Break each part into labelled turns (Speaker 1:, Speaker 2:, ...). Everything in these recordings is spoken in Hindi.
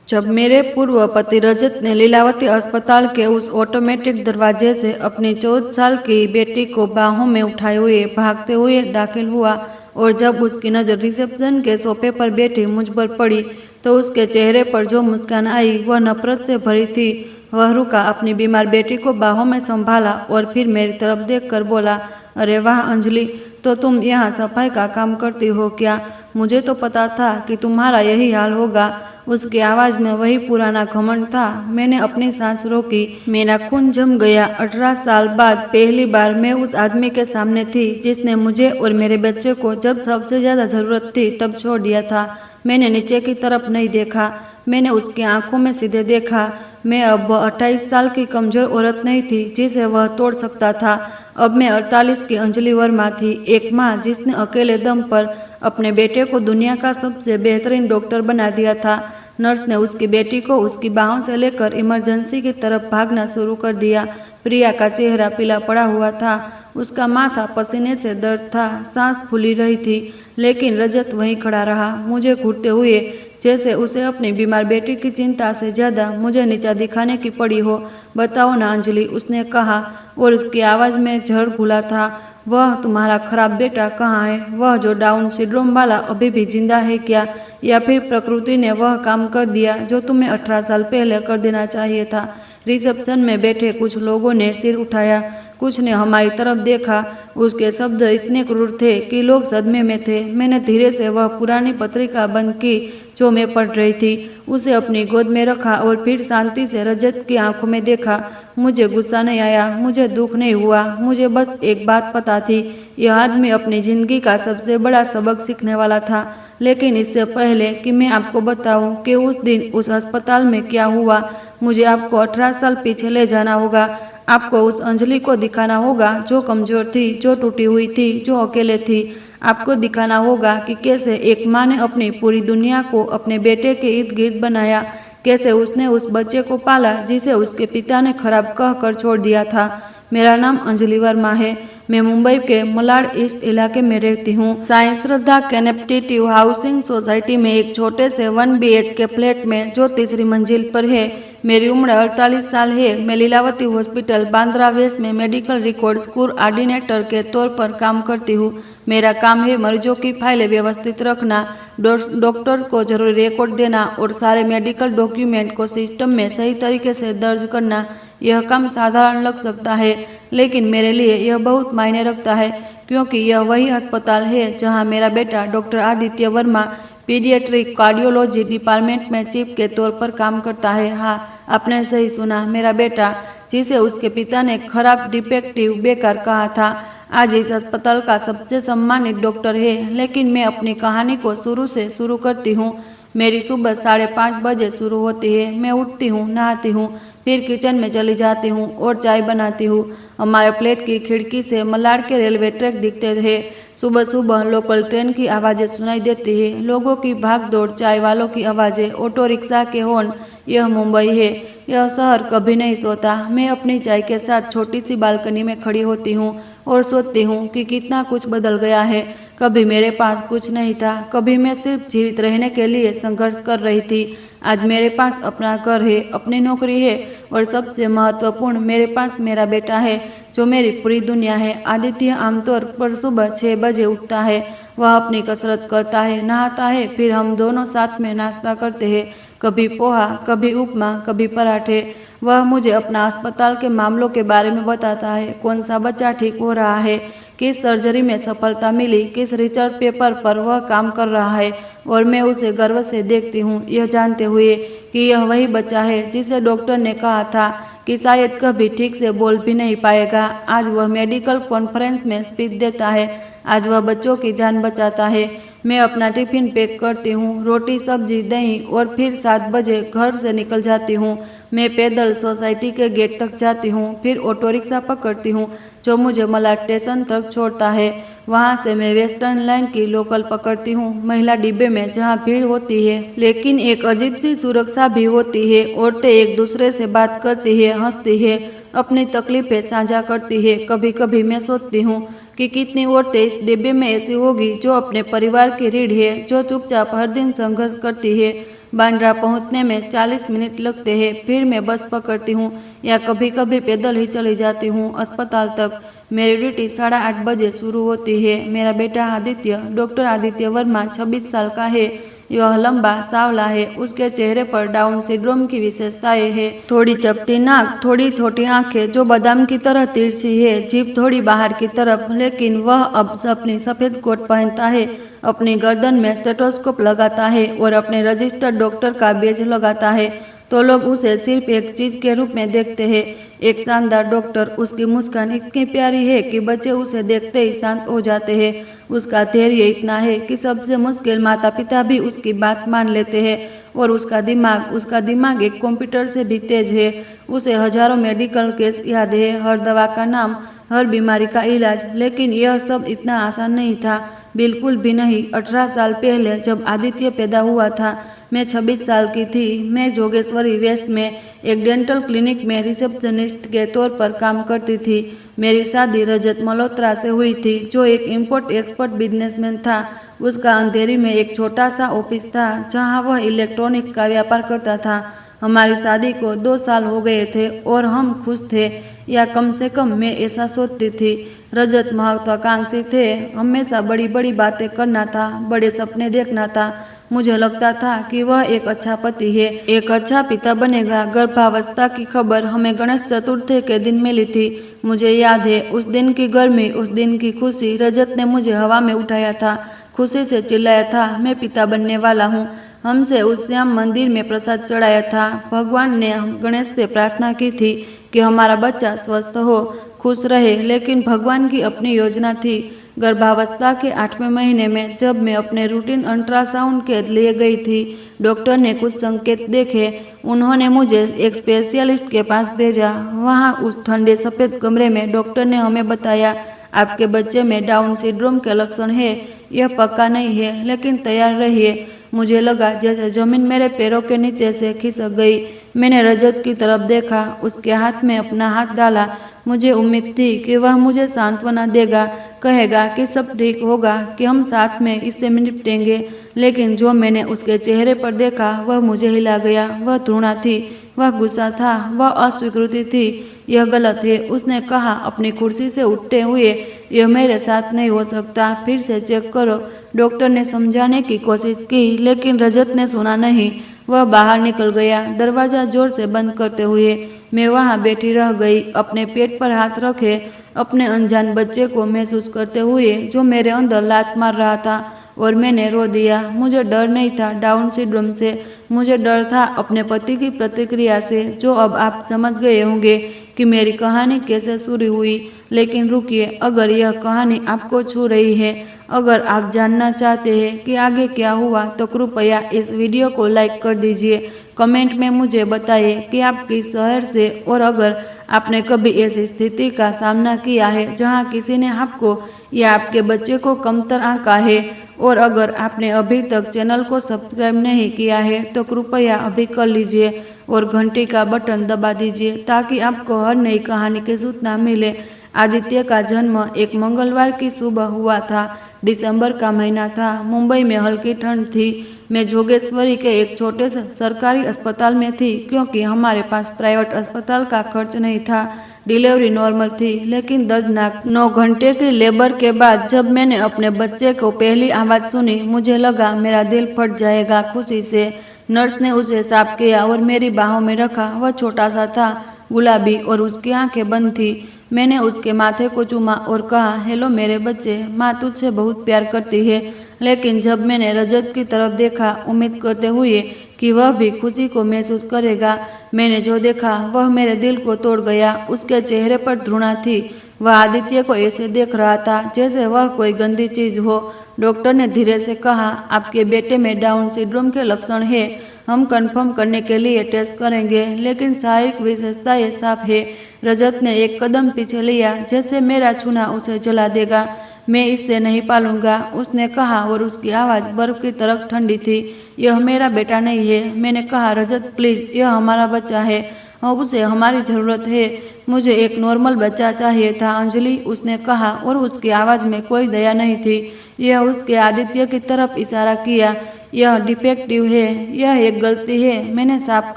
Speaker 1: जब मेरे पूर्व पति रजत ने लीलावती अस्पताल के उस ऑटोमेटिक दरवाजे से अपनी 14 साल की बेटी को बाहों में उठाए हुए भागते हुए दाखिल हुआ और जब उसकी नज़र रिसेप्शन के सोफे पर बैठी मुझ पर पड़ी तो उसके चेहरे पर जो मुस्कान आई वह नफरत से भरी थी। वह रुका, अपनी बीमार बेटी को बाहों में संभाला और फिर मेरी तरफ देखकर बोला, अरे वाह अंजलि, तो तुम यहाँ सफाई का काम करती हो क्या? मुझे तो पता था कि तुम्हारा यही हाल होगा। उसकी आवाज़ में वही पुराना घमंड था। मैंने अपनी सांस रोकी, मेरा खून जम गया। 18 साल बाद पहली बार मैं उस आदमी के सामने थी जिसने मुझे और मेरे बच्चे को जब सबसे ज़्यादा ज़रूरत थी तब छोड़ दिया था। मैंने नीचे की तरफ नहीं देखा, मैंने उसकी आंखों में सीधे देखा। मैं अब 28 साल की कमज़ोर औरत नहीं थी जिसे वह तोड़ सकता था। अब मैं 48 की अंजलि वर्मा थी, एक माँ जिसने अकेले दम पर अपने बेटे को दुनिया का सबसे बेहतरीन डॉक्टर बना दिया था। नर्स ने उसकी बेटी को उसकी बाहों से लेकर इमरजेंसी की तरफ भागना शुरू कर दिया। प्रिया का चेहरा पीला पड़ा हुआ था, उसका माथा पसीने से दर्द था, सांस फूली रही थी, लेकिन रजत वहीं खड़ा रहा, मुझे घूरते हुए, जैसे उसे अपनी बीमार बेटी की चिंता से ज़्यादा मुझे नीचा दिखाने की पड़ी हो। बताओ ना अंजलि, उसने कहा और उसकी आवाज़ में जहर घुला था। वह तुम्हारा खराब बेटा कहाँ है? वह जो डाउन सिंड्रोम वाला अभी भी जिंदा है क्या? या फिर प्रकृति ने वह काम कर दिया जो तुम्हें 18 साल पहले कर देना चाहिए था? रिसेप्शन में बैठे कुछ लोगों ने सिर उठाया, कुछ ने हमारी तरफ देखा। उसके शब्द इतने क्रूर थे कि लोग सदमे में थे। मैंने धीरे से वह पुरानी पत्रिका बंद की जो मैं पढ़ रही थी, उसे अपनी गोद में रखा और फिर शांति से रजत की आंखों में देखा। मुझे गुस्सा नहीं आया, मुझे दुख नहीं हुआ, मुझे बस एक बात पता थी, यह आदमी अपनी जिंदगी का सबसे बड़ा सबक सीखने वाला था। लेकिन इससे पहले कि मैं आपको बताऊं कि उस दिन उस अस्पताल में क्या हुआ, मुझे आपको 18 साल पीछे ले जाना होगा। आपको उस अंजलि को दिखाना होगा जो कमज़ोर थी, जो टूटी हुई थी, जो अकेले थी। आपको दिखाना होगा कि कैसे एक माँ ने अपनी पूरी दुनिया को अपने बेटे के इर्द गिर्द बनाया, कैसे उसने उस बच्चे को पाला जिसे उसके पिता ने खराब कहकर छोड़ दिया था। मेरा नाम अंजलि वर्मा है, मैं मुंबई के मलाड ईस्ट इलाके में रहती हूँ। साईं श्रद्धा कनेक्टिव हाउसिंग सोसाइटी में एक छोटे से 1 BHK फ्लैट में जो तीसरी मंजिल पर है। मेरी उम्र 48 साल है। मैं लीलावती हॉस्पिटल बांद्रा वेस्ट में मेडिकल रिकॉर्ड कोऑर्डिनेटर के तौर पर काम करती हूँ। मेरा काम है मरीजों की फाइलें व्यवस्थित रखना, डॉक्टर को जरूरी रिकॉर्ड देना और सारे मेडिकल डॉक्यूमेंट को सिस्टम में सही तरीके से दर्ज करना। यह काम साधारण लग सकता है, लेकिन मेरे लिए यह बहुत मायने रखता है, क्योंकि यह वही अस्पताल है जहां मेरा बेटा doctor Aditya Verma paediatric cardiology department में चीफ के तौर पर काम करता है। हाँ, आपने सही सुना, मेरा बेटा, जिसे उसके पिता ने खराब, डिफेक्टिव, बेकार कहा था, आज इस अस्पताल का सबसे सम्मानित डॉक्टर है। लेकिन मैं अपनी कहानी को शुरू से शुरू करती हूँ। मेरी सुबह 5:30 बजे शुरू होती है। मैं उठती हूँ, नहाती हूँ, फिर किचन में चली जाती हूँ और चाय बनाती हूँ। हमारे फ्लैट की खिड़की से मलाड के रेलवे ट्रैक दिखते थे। सुबह सुबह लोकल ट्रेन की आवाज़ें सुनाई देती है, लोगों की भाग दौड़, चाय वालों की आवाज़ें, ऑटो रिक्शा के हॉर्न। यह मुंबई है, यह शहर कभी नहीं सोता। मैं अपनी चाय के साथ छोटी सी बालकनी में खड़ी होती हूँ और सोचती हूँ कि कितना कुछ बदल गया है। कभी मेरे पास कुछ नहीं था, कभी मैं सिर्फ जीवित रहने के लिए संघर्ष कर रही थी। आज मेरे पास अपना घर है, अपनी नौकरी है और सबसे महत्वपूर्ण, मेरे पास मेरा बेटा है जो मेरी पूरी दुनिया है। आदित्य आमतौर पर सुबह 6 बजे उठता है। वह अपनी कसरत करता है, नहाता है, फिर हम दोनों साथ में नाश्ता करते हैं, कभी पोहा, कभी उपमा, कभी पराठे। वह मुझे अपना अस्पताल के मामलों के बारे में बताता है, कौन सा बच्चा ठीक हो रहा है, किस सर्जरी में सफलता मिली, किस रिसर्च पेपर पर वह काम कर रहा है, और मैं उसे गर्व से देखती हूँ, यह जानते हुए कि यह वही बच्चा है जिसे डॉक्टर ने कहा था कि शायद कभी ठीक से बोल भी नहीं पाएगा। आज वह मेडिकल कॉन्फ्रेंस में स्पीच देता है, आज वह बच्चों की जान बचाता है। मैं अपना टिफिन पैक करती हूँ, रोटी, सब्जी, दही, और फिर 7 बजे घर से निकल जाती हूँ। मैं पैदल सोसाइटी के गेट तक जाती हूँ, फिर ऑटो रिक्शा पकड़ती हूँ जो मुझे मलाड स्टेशन तक छोड़ता है। वहाँ से मैं वेस्टर्न लाइन की लोकल पकड़ती हूँ, महिला डिब्बे में जहाँ भीड़ होती है, लेकिन एक अजीब सी सुरक्षा भी होती है। औरतें एक दूसरे से बात करती है, हंसती है, अपनी तकलीफें साझा करती है। कभी कभी मैं सोचती हूँ कि कितनी औरतें इस डिब्बे में ऐसी होगी जो अपने परिवार की रीढ़ है, जो चुपचाप हर दिन संघर्ष करती है। बांद्रा पहुंचने में 40 मिनट लगते हैं। फिर मैं बस पकड़ती हूँ या कभी कभी पैदल ही चली जाती हूँ अस्पताल तक। मेरी ड्यूटी 8:30 बजे शुरू होती है। मेरा बेटा आदित्य, डॉक्टर आदित्य वर्मा, 26 साल का है। यह लंबा सांवला है। उसके चेहरे पर डाउन सिंड्रोम की विशेषताएं है। थोड़ी चपटी नाक, थोड़ी छोटी आंखें जो बादाम की तरह तिरछी है, जीभ थोड़ी बाहर की तरफ, लेकिन वह अब अपनी सफेद कोट पहनता है, अपनी गर्दन में स्टेथोस्कोप लगाता है और अपने रजिस्टर्ड डॉक्टर का बैज लगाता है तो लोग उसे सिर्फ एक चीज के रूप में देखते हैं, एक शानदार डॉक्टर। उसकी मुस्कान इतनी प्यारी है कि बच्चे उसे देखते ही शांत हो जाते हैं। उसका धैर्य इतना है कि सबसे मुश्किल माता पिता भी उसकी बात मान लेते हैं। और उसका दिमाग एक कंप्यूटर से भी तेज है। उसे हजारों मेडिकल केस याद है, हर दवा का नाम, हर बीमारी का इलाज। लेकिन यह सब इतना आसान नहीं था, बिल्कुल भी नहीं। 18 साल पहले जब आदित्य पैदा हुआ था, मैं 26 साल की थी। मैं जोगेश्वरी वेस्ट में एक डेंटल क्लिनिक में रिसेप्शनिस्ट के तौर पर काम करती थी। मेरी शादी रजत मल्होत्रा से हुई थी, जो एक इम्पोर्ट एक्सपर्ट बिजनेसमैन था। उसका अंधेरी में एक छोटा सा ऑफिस था जहां वह इलेक्ट्रॉनिक का व्यापार करता था। हमारी शादी को 2 साल हो गए थे और हम खुश थे, या कम से कम मैं ऐसा सोचती थी। रजत महत्वाकांक्षी थे, हमेशा बड़ी बड़ी बातें करना था, बड़े सपने देखना था। मुझे लगता था कि वह एक अच्छा पति है, एक अच्छा पिता बनेगा। गर्भावस्था की खबर हमें गणेश चतुर्थी के दिन मिली थी। मुझे याद है उस दिन की गर्मी, उस दिन की खुशी। रजत ने मुझे हवा में उठाया था, खुशी से चिल्लाया था, मैं पिता बनने वाला हूँ। हमसे उस श्याम मंदिर में प्रसाद चढ़ाया था। भगवान ने गणेश से प्रार्थना की थी कि हमारा बच्चा स्वस्थ हो, खुश रहे। लेकिन भगवान की अपनी योजना थी। गर्भावस्था के 8वें महीने में जब मैं अपने रूटीन अल्ट्रासाउंड के लिए गई थी, डॉक्टर ने कुछ संकेत देखे। उन्होंने मुझे एक स्पेशलिस्ट के पास भेजा। वहाँ उस ठंडे सफ़ेद कमरे में डॉक्टर ने हमें बताया, आपके बच्चे में डाउन सिंड्रोम के लक्षण है। यह पक्का नहीं है, लेकिन तैयार रहिए। मुझे लगा जैसे जमीन मेरे पैरों के नीचे से खिसक गई। मैंने रजत की तरफ देखा, उसके हाथ में अपना हाथ डाला। मुझे उम्मीद थी कि वह मुझे सांत्वना देगा, कहेगा कि सब ठीक होगा, कि हम साथ में इससे निपटेंगे। लेकिन जो मैंने उसके चेहरे पर देखा वह मुझे हिला गया। वह घृणा थी, वह गुस्सा था, वह अस्वीकृति थी। यह गलत है, उसने कहा अपनी कुर्सी से उठते हुए। यह मेरे साथ नहीं हो सकता, फिर से चेक करो। डॉक्टर ने समझाने की कोशिश की, लेकिन रजत ने सुना नहीं। वह बाहर निकल गया, दरवाजा जोर से बंद करते हुए। मैं वहाँ बैठी रह गई, अपने पेट पर हाथ रखे, अपने अनजान बच्चे को महसूस करते हुए जो मेरे अंदर लात मार रहा था। और मैंने रो दिया। मुझे डर नहीं था डाउन सिंड्रोम से, मुझे डर था अपने पति की प्रतिक्रिया से, जो अब आप समझ गए होंगे कि मेरी कहानी कैसे शुरू हुई। लेकिन रुकिए, अगर यह कहानी आपको छू रही है, अगर आप जानना चाहते हैं कि आगे क्या हुआ, तो कृपया इस वीडियो को लाइक कर दीजिए। कमेंट में मुझे बताइए कि आप किस शहर से, और अगर आपने कभी ऐसी स्थिति का सामना किया है जहां किसी ने आपको या आपके बच्चे को कमतर आंका है। और अगर आपने अभी तक चैनल को सब्सक्राइब नहीं किया है तो कृपया अभी कर लीजिए और घंटी का बटन दबा दीजिए ताकि आपको हर नई कहानी की सूचना मिले। आदित्य का जन्म एक मंगलवार की सुबह हुआ था। दिसंबर का महीना था। मुंबई में हल्की ठंड थी। मैं जोगेश्वरी के एक छोटे से सरकारी अस्पताल में थी, क्योंकि हमारे पास प्राइवेट अस्पताल का खर्च नहीं था। डिलीवरी नॉर्मल थी, लेकिन दर्दनाक। 9 घंटे की लेबर के बाद जब मैंने अपने बच्चे को पहली आवाज़ सुनी, मुझे लगा मेरा दिल फट जाएगा खुशी से। नर्स ने उसे साफ किया और मेरी बाहों में रखा। वह छोटा सा था, गुलाबी, और उसकी आंखें बंद थी। मैंने उसके माथे को चूमा और कहा, हेलो मेरे बच्चे, माँ तुझसे बहुत प्यार करती है। लेकिन जब मैंने रजत की तरफ देखा, उम्मीद करते हुए कि वह भी खुशी को महसूस करेगा, मैंने जो देखा वह मेरे दिल को तोड़ गया। उसके चेहरे पर घृणा थी। वह आदित्य को ऐसे देख रहा था जैसे वह कोई गंदी चीज हो। डॉक्टर ने धीरे से कहा, आपके बेटे में डाउन सिंड्रोम के लक्षण है। हम कंफर्म करने के लिए टेस्ट करेंगे, लेकिन शारीरिक विशेषताएं साफ है। रजत ने एक कदम पीछे लिया, जैसे मेरा छूना उसे जला देगा। मैं इससे नहीं पालूंगा, उसने कहा, और उसकी आवाज़ बर्फ की तरह ठंडी थी। यह मेरा बेटा नहीं है। मैंने कहा, रजत प्लीज़, यह हमारा बच्चा है, और उसे हमारी ज़रूरत है। मुझे एक नॉर्मल बच्चा चाहिए था अंजलि, उसने कहा, और उसकी आवाज़ में कोई दया नहीं थी। यह उसके आदित्य की तरफ इशारा किया। यह डिफेक्टिव है, यह एक गलती है। मैंने साफ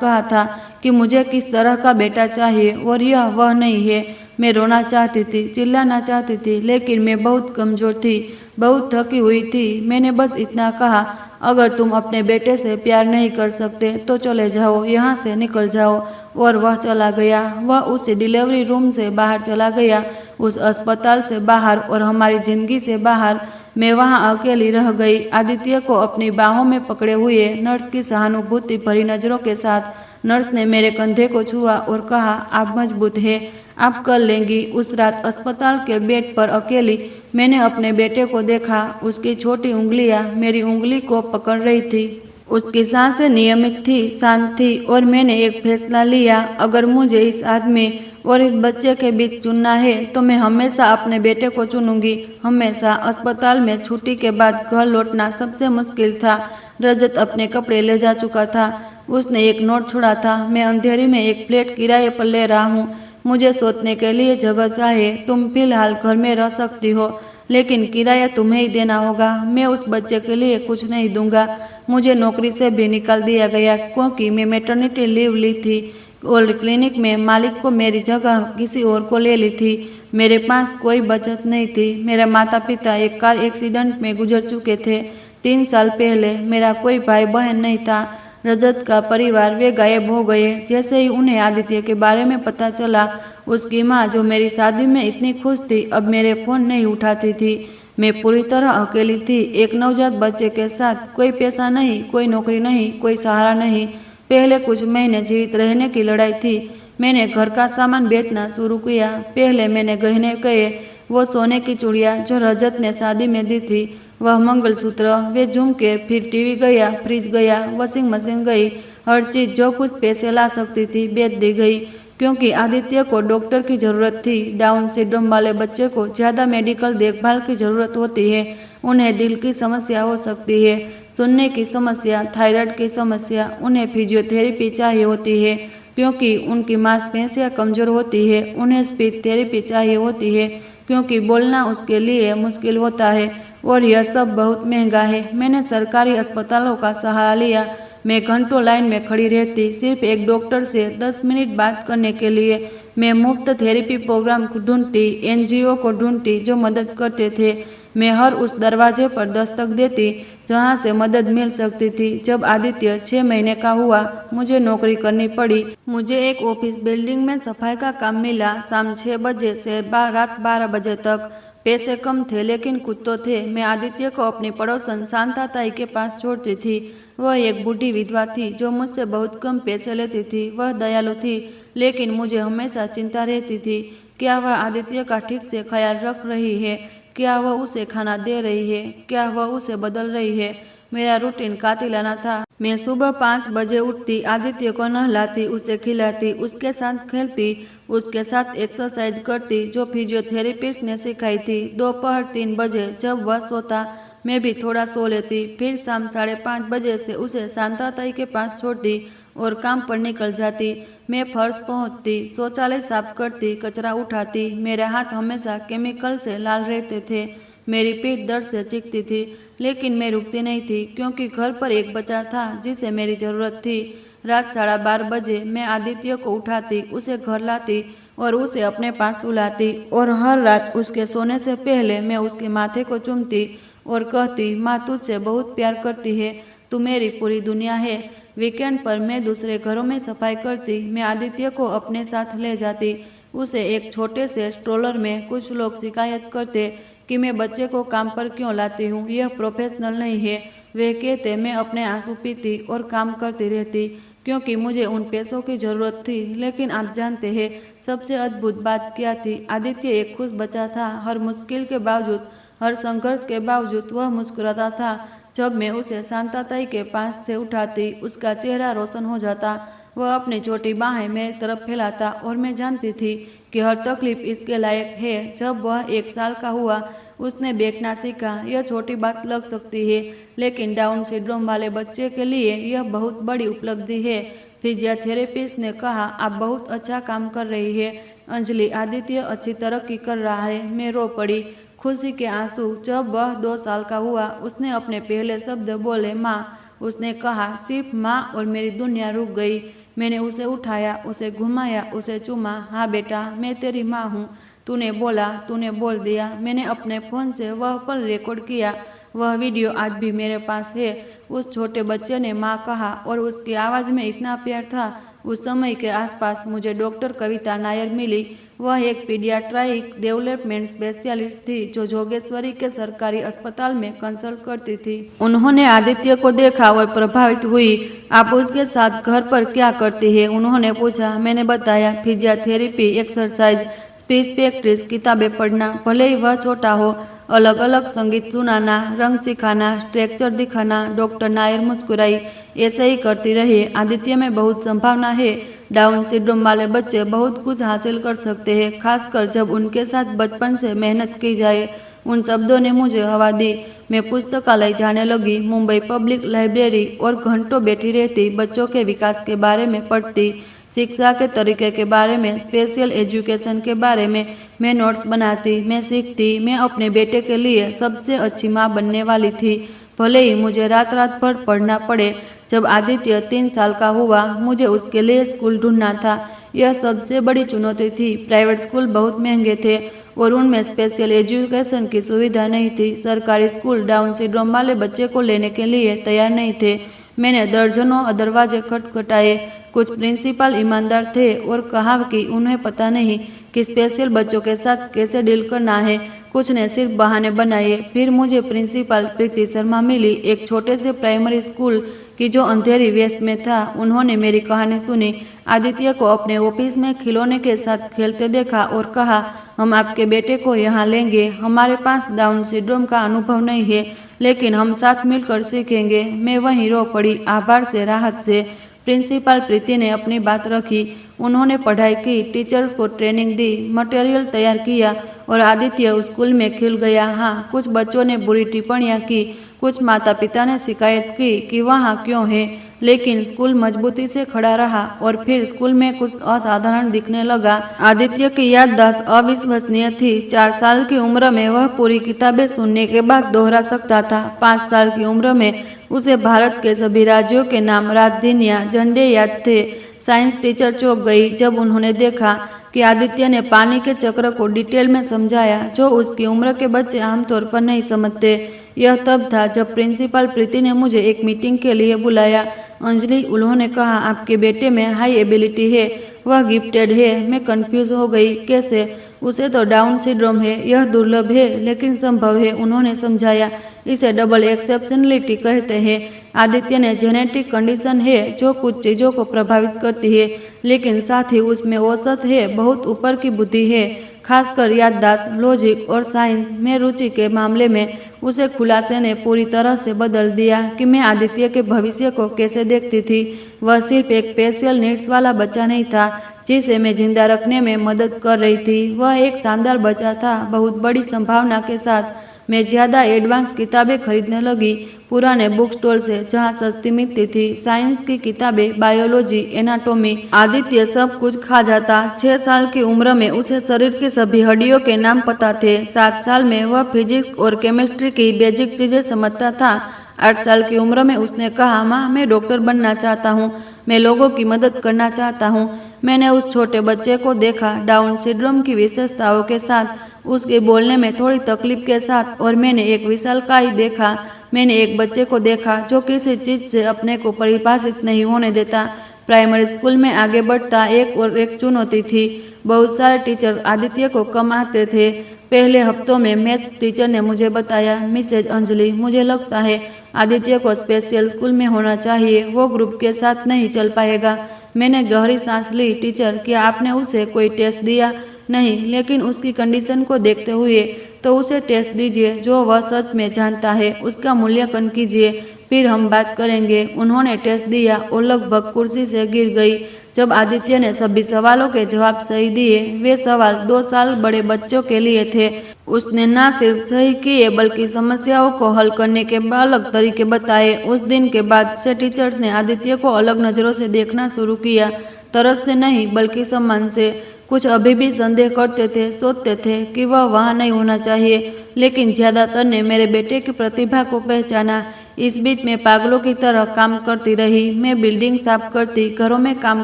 Speaker 1: कहा था कि मुझे किस तरह का बेटा चाहिए और यह वह नहीं है। मैं रोना चाहती थी, चिल्लाना चाहती थी, लेकिन मैं बहुत कमज़ोर थी, बहुत थकी हुई थी। मैंने बस इतना कहा, अगर तुम अपने बेटे से प्यार नहीं कर सकते तो चले जाओ, यहाँ से निकल जाओ। और वह चला गया। वह उस डिलीवरी रूम से बाहर चला गया, उस अस्पताल से बाहर और हमारी ज़िंदगी से बाहर। मैं वहाँ अकेली रह गई, आदित्य को अपनी बाहों में पकड़े हुए, नर्स की सहानुभूति भरी नज़रों के साथ। नर्स ने मेरे कंधे को छुआ और कहा, आप मजबूत हैं, आप कर लेंगी। उस रात अस्पताल के बेड पर अकेली मैंने अपने बेटे को देखा। उसकी छोटी उंगलियां मेरी उंगली को पकड़ रही थी। उसकी सांसें नियमित थी, शांत थी। और मैंने एक फैसला लिया, अगर मुझे इस आदमी और इस बच्चे के बीच चुनना है तो मैं हमेशा अपने बेटे को चुनूंगी, हमेशा। अस्पताल में छुट्टी के बाद घर लौटना सबसे मुश्किल था। रजत अपने कपड़े ले जा चुका था। उसने एक नोट छोड़ा था, मैं अंधेरी में एक फ्लैट किराए पर ले रहा हूँ, मुझे सोचने के लिए जगह चाहिए। तुम फिलहाल घर में रह सकती हो, लेकिन किराया तुम्हें ही देना होगा। मैं उस बच्चे के लिए कुछ नहीं दूंगा। मुझे नौकरी से भी निकाल दिया गया क्योंकि मैं मैटरनिटी लीव ली थी और क्लिनिक में मालिक को मेरी जगह किसी और को ले ली थी। मेरे पास कोई बचत नहीं थी। मेरे माता पिता एक कार एक्सीडेंट में गुजर चुके थे 3 साल पहले। मेरा कोई भाई बहन नहीं था। रजत का परिवार, वे गायब हो गए जैसे ही उन्हें आदित्य के बारे में पता चला। उसकी माँ, जो मेरी शादी में इतनी खुश थी, अब मेरे फ़ोन नहीं उठाती थी। मैं पूरी तरह अकेली थी, एक नवजात बच्चे के साथ। कोई पैसा नहीं, कोई नौकरी नहीं, कोई सहारा नहीं। पहले कुछ महीने जीवित रहने की लड़ाई थी। मैंने घर का सामान बेचना शुरू किया। पहले मैंने गहने गए, वो सोने की चूड़ियाँ जो रजत ने शादी में दी थी, वह मंगलसूत्र, वे झुमके। फिर टीवी गया, फ्रिज गया, वॉशिंग मशीन गई। हर चीज़ जो कुछ पैसे ला सकती थी बेच दी गई, क्योंकि आदित्य को डॉक्टर की ज़रूरत थी। डाउन सिंड्रोम वाले बच्चे को ज़्यादा मेडिकल देखभाल की ज़रूरत होती है। उन्हें दिल की समस्या हो सकती है, सुनने की समस्या, थायराइड की समस्या। उन्हें फिजियोथेरेपी चाहिए होती है क्योंकि उनकी मांसपेशियां कमज़ोर होती है। उन्हें स्पीच थेरेपी चाहिए होती है क्योंकि बोलना उसके लिए मुश्किल होता है। और यह सब बहुत महंगा है। मैंने सरकारी अस्पतालों का सहारा लिया। मैं घंटों लाइन में खड़ी रहती, सिर्फ एक डॉक्टर से 10 मिनट बात करने के लिए। मैं मुफ्त थेरेपी प्रोग्राम को ढूंढती, एनजीओ को ढूंढती जो मदद करते थे। मैं हर उस दरवाजे पर दस्तक देती जहां से मदद मिल सकती थी। जब आदित्य 6 महीने का हुआ, मुझे नौकरी करनी पड़ी। मुझे एक ऑफिस बिल्डिंग में सफाई का काम मिला, शाम 6 बजे से रात 12 बजे तक। पैसे कम थे लेकिन कुछ तो थे। मैं आदित्य को अपनी पड़ोसन शांता ताई के पास छोड़ती थी। वह एक बूढ़ी विधवा थी जो मुझसे बहुत कम पैसे लेती थी। वह दयालु थी, लेकिन मुझे हमेशा चिंता रहती थी, क्या वह आदित्य का ठीक से ख्याल रख रही है, क्या वह उसे खाना दे रही है, क्या वह उसे बदल रही है। मेरा रूटीन कातिलाना था। मैं सुबह 5 बजे उठती, आदित्य को नहलाती, उसे खिलाती, उसके साथ खेलती, उसके साथ एक्सरसाइज करती जो फिजियोथेरेपिस्ट ने सिखाई थी। दोपहर 3 बजे जब वह सोता, मैं भी थोड़ा सो लेती। फिर शाम 5:30 बजे से उसे शांता ताई के पास छोड़ती और काम पर निकल जाती। मैं फर्श पहुंचती, शौचालय साफ करती, कचरा उठाती। मेरे हाथ हमेशा केमिकल से लाल रहते थे। मेरी पीठ दर्द से चीखती थी, लेकिन मैं रुकती नहीं थी क्योंकि घर पर एक बच्चा था जिसे मेरी ज़रूरत थी। रात 12:30 बजे मैं आदित्य को उठाती, उसे घर लाती और उसे अपने पास सुलाती। और हर रात उसके सोने से पहले मैं उसके माथे को चूमती और कहती, माँ तुझसे बहुत प्यार करती है, तू मेरी पूरी दुनिया है। वीकेंड पर मैं दूसरे घरों में सफाई करती। मैं आदित्य को अपने साथ ले जाती, उसे एक छोटे से स्ट्रोलर में। कुछ लोग शिकायत करते कि मैं बच्चे को काम पर क्यों लाती हूँ, यह प्रोफेशनल नहीं है। वे कहते मैं अपने आंसू पीती और काम करती रहती क्योंकि मुझे उन पैसों की ज़रूरत थी। लेकिन आप जानते हैं सबसे अद्भुत बात क्या थी? आदित्य एक खुश बच्चा था। हर मुश्किल के बावजूद, हर संघर्ष के बावजूद वह मुस्कुराता था। जब मैं उसे शांता ताई के पास से उठाती, उसका चेहरा रोशन हो जाता। वह अपनी छोटी बाहें मेरी तरफ फैलाता और मैं जानती थी कि हर तकलीफ इसके लायक है। जब वह 1 साल का हुआ, उसने बैठना सीखा। यह छोटी बात लग सकती है, लेकिन डाउन सिंड्रोम वाले बच्चे के लिए यह बहुत बड़ी उपलब्धि है। फिजियोथेरेपिस्ट ने कहा, आप बहुत अच्छा काम कर रही है अंजलि, आदित्य अच्छी तरक्की कर रहा है। मैं रो पड़ी, खुशी के आंसू। जब वह 2 साल का हुआ, उसने अपने पहले शब्द बोले, माँ। उसने कहा, सिर्फ माँ और मेरी दुनिया रुक गई। मैंने उसे उठाया, उसे घुमाया, उसे चूमा। हाँ बेटा, मैं तेरी माँ हूँ। तूने बोला, तूने बोल दिया। मैंने अपने फ़ोन से वह पल रिकॉर्ड किया। वह वीडियो आज भी मेरे पास है। उस छोटे बच्चे ने माँ कहा और उसकी आवाज़ में इतना प्यार था। उस समय के आसपास मुझे डॉक्टर कविता नायर मिली। वह एक पीडियाट्रिक डेवलपमेंट स्पेशलिस्ट थी जो जोगेश्वरी के सरकारी अस्पताल में कंसल्ट करती थी। उन्होंने आदित्य को देखा और प्रभावित हुई। आप उसके साथ घर पर क्या करती है? उन्होंने पूछा। मैंने बताया, फिजियोथेरेपी, एक्सरसाइज, स्पीच प्रैक्टिस, किताबें पढ़ना, भले ही वह छोटा हो, अलग अलग संगीत सुनाना, रंग सिखाना, स्ट्रक्चर दिखाना। डॉक्टर नायर मुस्कुराई। ऐसे ही करती रही। आदित्य में बहुत संभावना है। डाउन सिंड्रोम वाले बच्चे बहुत कुछ हासिल कर सकते हैं, खासकर जब उनके साथ बचपन से मेहनत की जाए। उन शब्दों ने मुझे हवा दी। मैं पुस्तकालय जाने लगी, मुंबई पब्लिक लाइब्रेरी, और घंटों बैठी रहती, बच्चों के विकास के बारे में पढ़ती, शिक्षा के तरीके के बारे में, स्पेशल एजुकेशन के बारे में। मैं नोट्स बनाती, मैं सीखती। मैं अपने बेटे के लिए सबसे अच्छी माँ बनने वाली थी, भले ही मुझे रात रात भर पढ़ना पड़े। जब आदित्य 3 साल का हुआ, मुझे उसके लिए स्कूल ढूंढना था। यह सबसे बड़ी चुनौती थी। प्राइवेट स्कूल बहुत महंगे थे और उनमें स्पेशल एजुकेशन की सुविधा नहीं थी। सरकारी स्कूल डाउन सिंड्रोम वाले बच्चे को लेने के लिए तैयार नहीं थे। मैंने दर्जनों दरवाजे खटखटाए। कुछ प्रिंसिपल ईमानदार थे और कहा कि उन्हें पता नहीं कि स्पेशल बच्चों के साथ कैसे डील करना है। कुछ ने सिर्फ बहाने बनाए। फिर मुझे प्रिंसिपल प्रीति शर्मा मिली, एक छोटे से प्राइमरी स्कूल की जो अंधेरी वेस्ट में था। उन्होंने मेरी कहानी सुनी। आदित्य को अपने ऑफिस में खिलौने के साथ खेलते देखा और कहा, हम आपके बेटे को यहाँ लेंगे। हमारे पास डाउन सिंड्रोम का अनुभव नहीं है, लेकिन हम साथ मिलकर सीखेंगे। मैं वहीं रो पड़ी, आभार से, राहत से। प्रिंसिपल प्रीति ने अपनी बात रखी। उन्होंने पढ़ाई की, टीचर्स को ट्रेनिंग दी, मटेरियल तैयार किया और आदित्य उस स्कूल में खिल गया। हाँ, कुछ बच्चों ने बुरी टिप्पणियां की, कुछ माता पिता ने शिकायत की कि वहाँ क्यों है, लेकिन स्कूल मजबूती से खड़ा रहा और फिर स्कूल में कुछ असाधारण दिखने लगा। आदित्य की याददाश्त अविश्वसनीय थी। 4 साल की उम्र में वह पूरी किताबें सुनने के बाद दोहरा सकता था। 5 साल की उम्र में उसे भारत के सभी राज्यों के नाम, राजधानियां, झंडे याद थे। साइंस टीचर चौंक गई जब उन्होंने देखा कि आदित्य ने पानी के चक्र को डिटेल में समझाया, जो उसकी उम्र के बच्चे आमतौर पर नहीं समझते। यह तब था जब प्रिंसिपल प्रीति ने मुझे एक मीटिंग के लिए बुलाया। अंजलि, उन्होंने कहा, आपके बेटे में हाई एबिलिटी है, वह गिफ्टेड है। मैं कंफ्यूज हो गई। कैसे? उसे तो डाउन सिंड्रोम है। यह दुर्लभ है लेकिन संभव है, उन्होंने समझाया। इसे डबल एक्सेप्शनलिटी कहते हैं। आदित्य ने जेनेटिक कंडीशन है जो कुछ चीज़ों को प्रभावित करती है, लेकिन साथ ही उसमें औसत है, बहुत ऊपर की बुद्धि है, खासकर याददाश्त, लॉजिक और साइंस में रुचि के मामले में। उसे खुलासे ने पूरी तरह से बदल दिया कि मैं आदित्य के भविष्य को कैसे देखती थी। वह सिर्फ एक स्पेशल नीड्स वाला बच्चा नहीं था जिसे मैं जिंदा रखने में मदद कर रही थी। वह एक शानदार बच्चा था, बहुत बड़ी संभावना के साथ। मैं ज़्यादा एडवांस किताबें खरीदने लगी, पुराने बुक स्टॉल से जहाँ सस्ती मिलती थी। साइंस की किताबें, बायोलॉजी, एनाटॉमी। आदित्य सब कुछ खा जाता। 6 साल की उम्र में उसे शरीर की सभी हड्डियों के नाम पता थे। 7 साल में वह फिजिक्स और केमिस्ट्री की बेसिक चीज़ें समझता था। 8 साल की उम्र में उसने कहा, माँ, मैं डॉक्टर बनना चाहता हूँ, मैं लोगों की मदद करना चाहता हूँ। मैंने उस छोटे बच्चे को देखा, डाउन सिंड्रोम की विशेषताओं के साथ, उसके बोलने में थोड़ी तकलीफ के साथ, और मैंने एक विशालकाय देखा। मैंने एक बच्चे को देखा जो किसी चीज़ से अपने को परिभाषित नहीं होने देता। प्राइमरी स्कूल में आगे बढ़ता एक और एक चुनौती थी। बहुत सारे टीचर आदित्य को कम आते थे। पहले हफ्तों में मैथ्स टीचर ने मुझे बताया, मिसेज अंजलि, मुझे लगता है आदित्य को स्पेशल स्कूल में होना चाहिए, वो ग्रुप के साथ नहीं चल पाएगा। मैंने गहरी सांस ली। टीचर, क्या आपने उसे कोई टेस्ट दिया? नहीं, लेकिन उसकी कंडीशन को देखते हुए तो उसे टेस्ट दीजिए जो वह सच में जानता है, उसका मूल्यांकन कीजिए, फिर हम बात करेंगे। उन्होंने टेस्ट दिया और लगभग कुर्सी से गिर गई जब आदित्य ने सभी सवालों के जवाब सही दिए। वे सवाल 2 साल बड़े बच्चों के लिए थे। उसने न सिर्फ सही किए बल्कि समस्याओं को हल करने के अलग तरीके बताए। उस दिन के बाद से टीचर्स ने आदित्य को अलग नज़रों से देखना शुरू किया, तरस से नहीं बल्कि सम्मान से। कुछ अभी भी संदेह करते थे, सोचते थे कि वह वहाँ नहीं होना चाहिए, लेकिन ज़्यादातर ने मेरे बेटे की प्रतिभा को पहचाना। इस बीच मैं पागलों की तरह काम करती रही। मैं बिल्डिंग साफ करती, घरों में काम